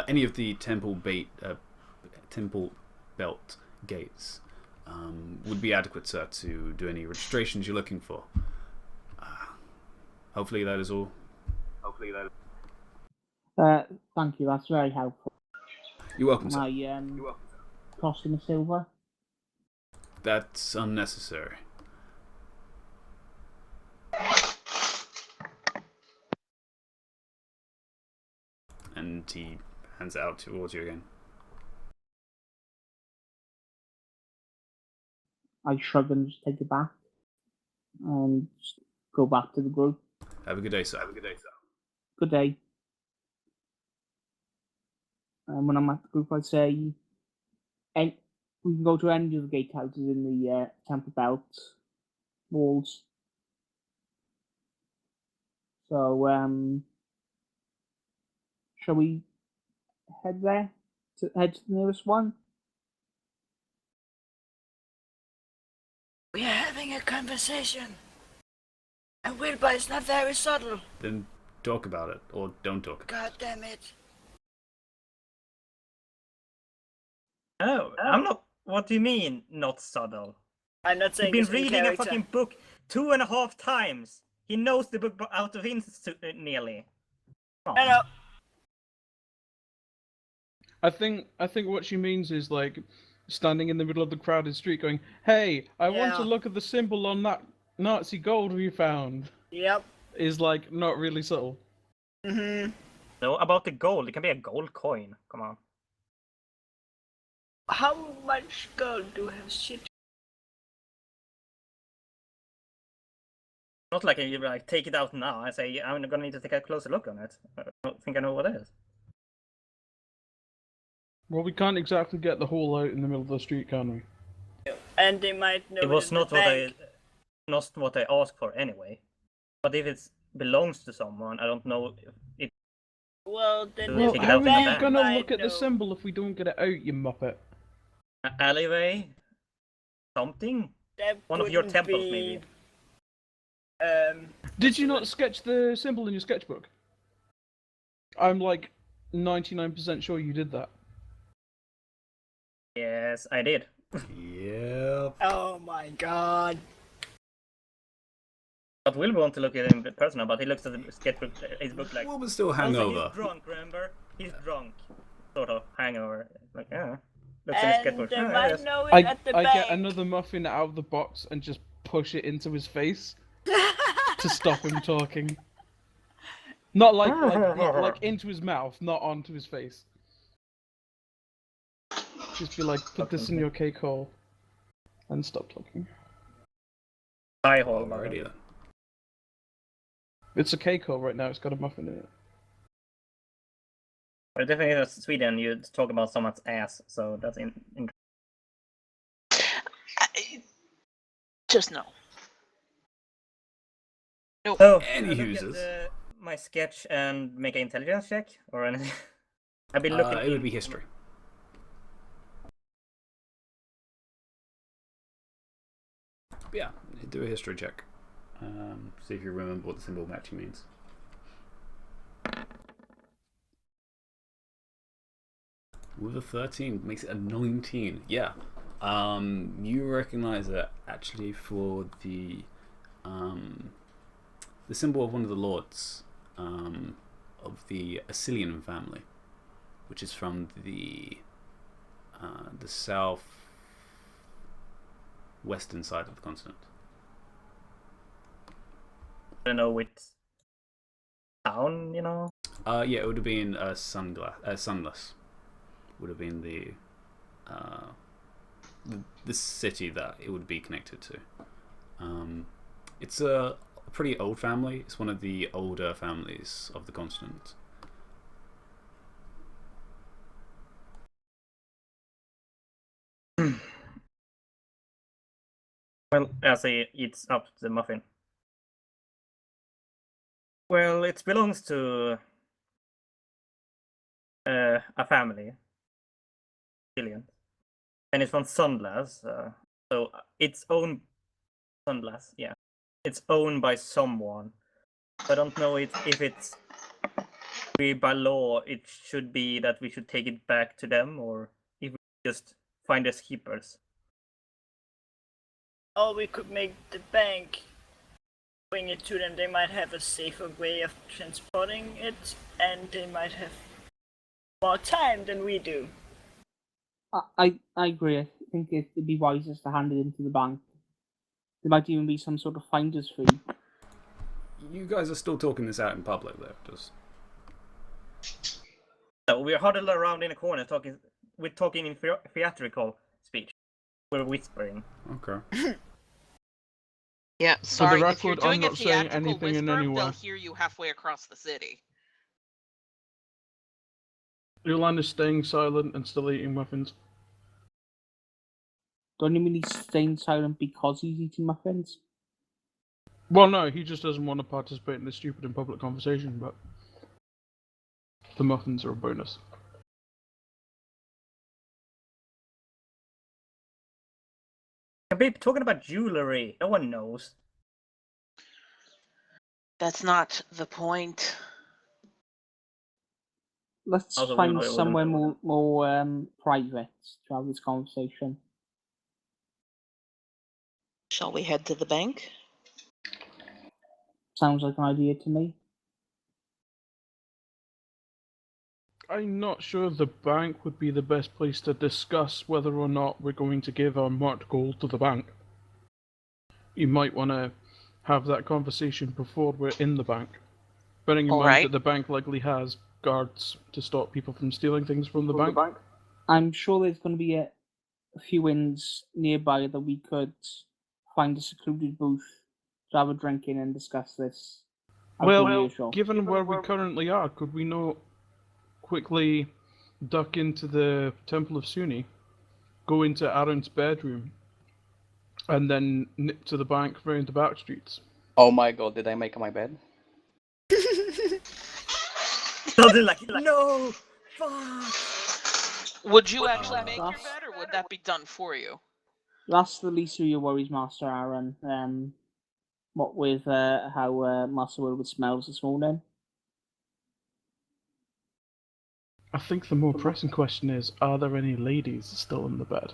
any of the Temple Belt gates would be adequate, sir, to do any registrations you're looking for. Hopefully that is all. Thank you. That's very helpful. You're welcome, sir. I tossed him a silver. That's unnecessary. And he hands it out towards you again. I shrug and just take it back and just go back to the group. Have a good day, sir. Good day. And when I'm at the group, I'd say, and we can go to any of the gatehouses in the Temple Belt walls. So, shall we head there? Head to the nearest one? We are having a conversation. And Wilbur is not very subtle. Then talk about it, or don't talk about God damn it. Oh, I'm not. What do you mean, not subtle? I'm not He's saying been it's in reading a character. fucking book 2.5 times. He knows the book out of nearly. Come on. I know. I think what she means is like standing in the middle of the crowded street going, "Hey, I want to Yeah. look at the symbol on that Nazi gold we found." Yep. Is like not really subtle. Mm-hmm. No, about the gold. It can be a gold coin. Come on. How much gold do we have shit? Not like you like take it out now. I say I'm gonna need to take a closer look on it. I don't think I know what it is. Well, we can't exactly get the hole out in the middle of the street, can we? And they might know It was in the not bank. what I asked for anyway. But if it's belongs to someone. I don't know if it. Well, then Well, Well, the take it how out are in the you bank. gonna might look at the know. symbol if we don't get it out, you muppet? Alleyway. Something. That One of your couldn't temples, be, maybe. Did you not sketch the symbol in your sketchbook? I'm like 99% sure you did that. Yes, I did. Yep. Oh my god. But Will want to look at him in person, but he looks at the sketchbook, his book like. Will was still Also, hangover. he's drunk. Remember, he's drunk. Sort of hangover. Like, yeah. Looks in his And sketchbook. they Ah, might yes. know it I at the get bank. another muffin out of the box and just push it into his face to stop him talking. Not like into his mouth, not onto his face. Just be like, put this in your cake hole, and stop talking. Pie hole. Alrighty then. It's a cake hole right now. It's got a muffin in it. But definitely in Sweden, you talk about someone's ass, so that's in. Just no. Nope. So, Any look users. at my sketch and make an intelligence check or anything. I've been looking. It would be history. But yeah, do a history check. See if you remember what the symbol actually means. With a 13 makes it a 19. Yeah. You recognize that actually for the symbol of one of the lords of the Assyrian family, which is from the south western side of the continent. I don't know which town, you know. Yeah, it would have been Sunless. Would have been the city that it would be connected to. It's a pretty old family. It's one of the older families of the continent. Well, as he eats up the muffin. Well, it belongs to a family, Chilean, and it's from Sunlass. So it's owned Sunlass, yeah. It's owned by someone. I don't know if it's by law. It should be that we should take it back to them, or if we just find us keepers. Or we could make the bank bring it to them. They might have a safer way of transporting it, and they might have more time than we do. I agree. I think it'd be wisest to hand it into the bank. There might even be some sort of finder's fee. You guys are still talking this out in public, though. Just So we're huddled around in a corner talking. We're talking in theatrical speech. We're whispering. okay. Yeah, For the sorry. If record, you're doing I'm a not saying theatrical anything in whisper, any way. they'll hear you halfway across the city. Yolanda's staying silent and still eating muffins. Don't you mean he's staying silent because he's eating muffins? Well, no, he just doesn't want to participate in this stupid in public conversation, but the muffins are a bonus. And babe, talking about jewelry, no one knows. That's not the point. Let's Also, find we- somewhere more private to have this conversation. Shall we head to the bank? Sounds like an idea to me. I'm not sure the bank would be the best place to discuss whether or not we're going to give our marked gold to the bank. You might want to have that conversation before we're in the bank. Bearing in All mind right. that the bank likely has guards to stop people from stealing things from the bank. I'm sure there's going to be a few inns nearby that we could find a secluded booth to have a drink in and discuss this. as per Well, usual. given where we currently are, could we not quickly duck into the Temple of Suni, go into Aaron's bedroom, and then nip to the bank round the back streets? Oh my god, did I make my bed? Suddenly, like, no, fuck. Would you actually make your That's- bed, or would that be done for you? That's the least of your worries, Master Aaron. What with how Master Wilbur smells this morning. I think the more pressing question is: are there any ladies still in the bed?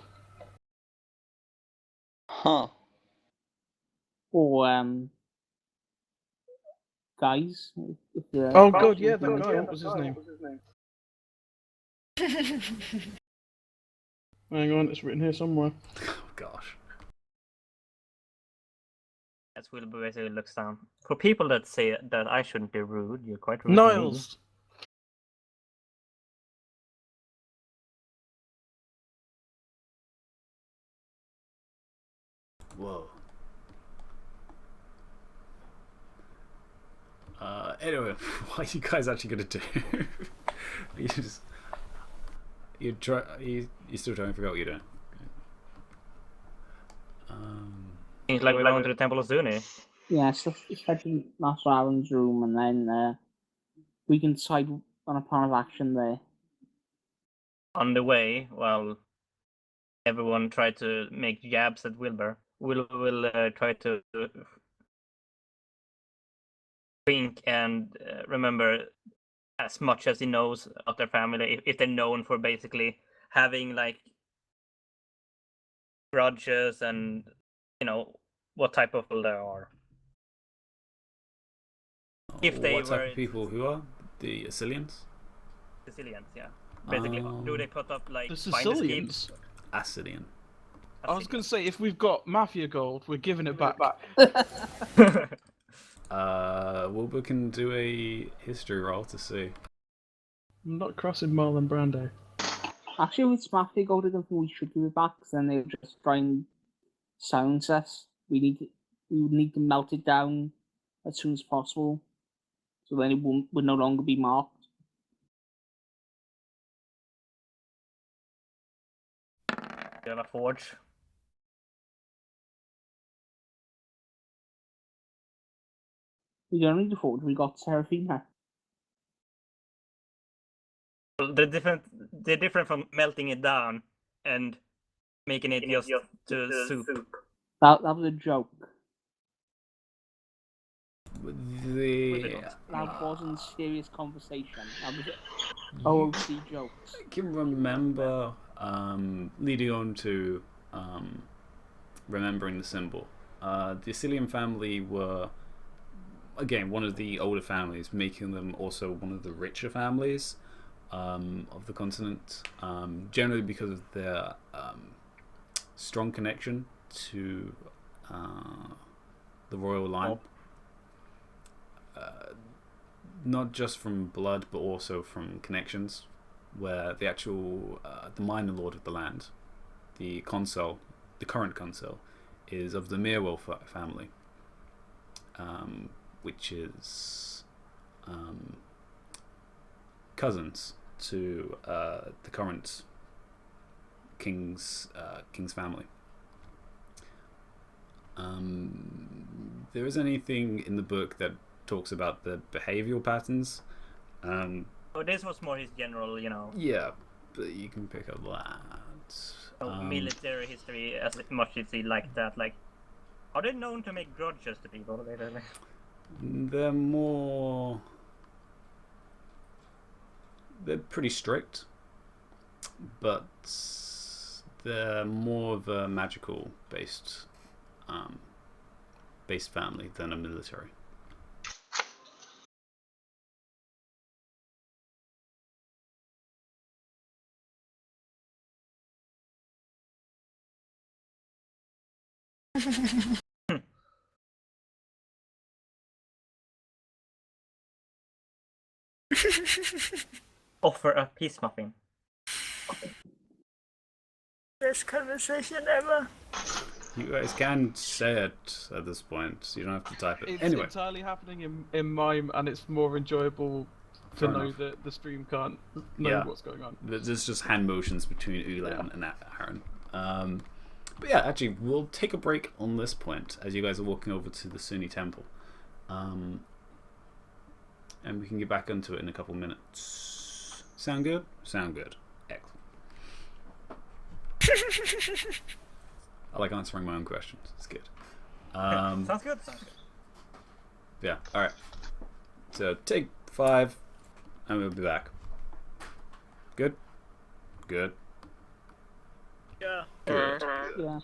Huh. Or guys. Oh god, yeah, that guy. What was his name? Hang on, it's written here somewhere. Oh gosh. As Wilbur basically looks down. For people that say that I shouldn't be rude, you're quite rude. to me. Niles. Whoa. Anyway, what are you guys actually gonna do? You still trying to figure out what you're doing. Seems like we're going to the Temple of Zuni. Yeah, so let's head to Master Aaron's room and then we can decide on a plan of action there. On the way, while everyone tried to make jabs at Wilbur, Wilbur will try to think and remember as much as he knows of their family. If they're known for basically having like grudges and what type of people there are. If they what type were of people who are the Assyrians? Sicilians, yeah. Basically, do they put up like The finders Sicilians. Assyrian. I was going to say, if we've got mafia gold, we're giving it back. Wilbur can do a history roll to see. I'm not crossing Marlon Brando. Actually, with Smaffy Gold, I don't think we should give it back, because then they'll just try and silence us. We would need to melt it down as soon as possible, so then it would no longer be marked. You have a forge. We don't need to forge, we got Serafina. They're different from melting it down and making it just to soup. That was a joke. The That wasn't serious conversation. That was OOC jokes. I can remember leading on to remembering the symbol. The Assyrian family were, again, one of the older families, making them also one of the richer families of the continent, generally because of their strong connection to the royal line. Not just from blood, but also from connections, where the actual the minor lord of the land, the consul, the current consul, is of the Mirwell family, which is cousins to the current king's family. There isn't anything in the book that talks about the behavioral patterns. Oh, this was more his general, Yeah, but you can pick up that. Military history as much as he liked that. Like, are they known to make grudges to people? They're pretty strict, but they're more of a magical based family than a military. Offer a peace muffin. Best conversation ever. You guys can say it at this point, so you don't have to type it. It's Anyway, entirely happening in mime, and it's more enjoyable to Fair know enough. that the stream can't know Yeah. what's going on. there's just hand motions between Ulan and Aaron. But yeah, actually, we'll take a break on this point as you guys are walking over to the Sunni temple. and we can get back into it in a couple minutes. Sound good? Sound good. Excellent. I like answering my own questions. It's good. Sounds good. Sounds good. Yeah. All right. So take 5, and we'll be back. Good. Good. Yeah. Good. Yeah.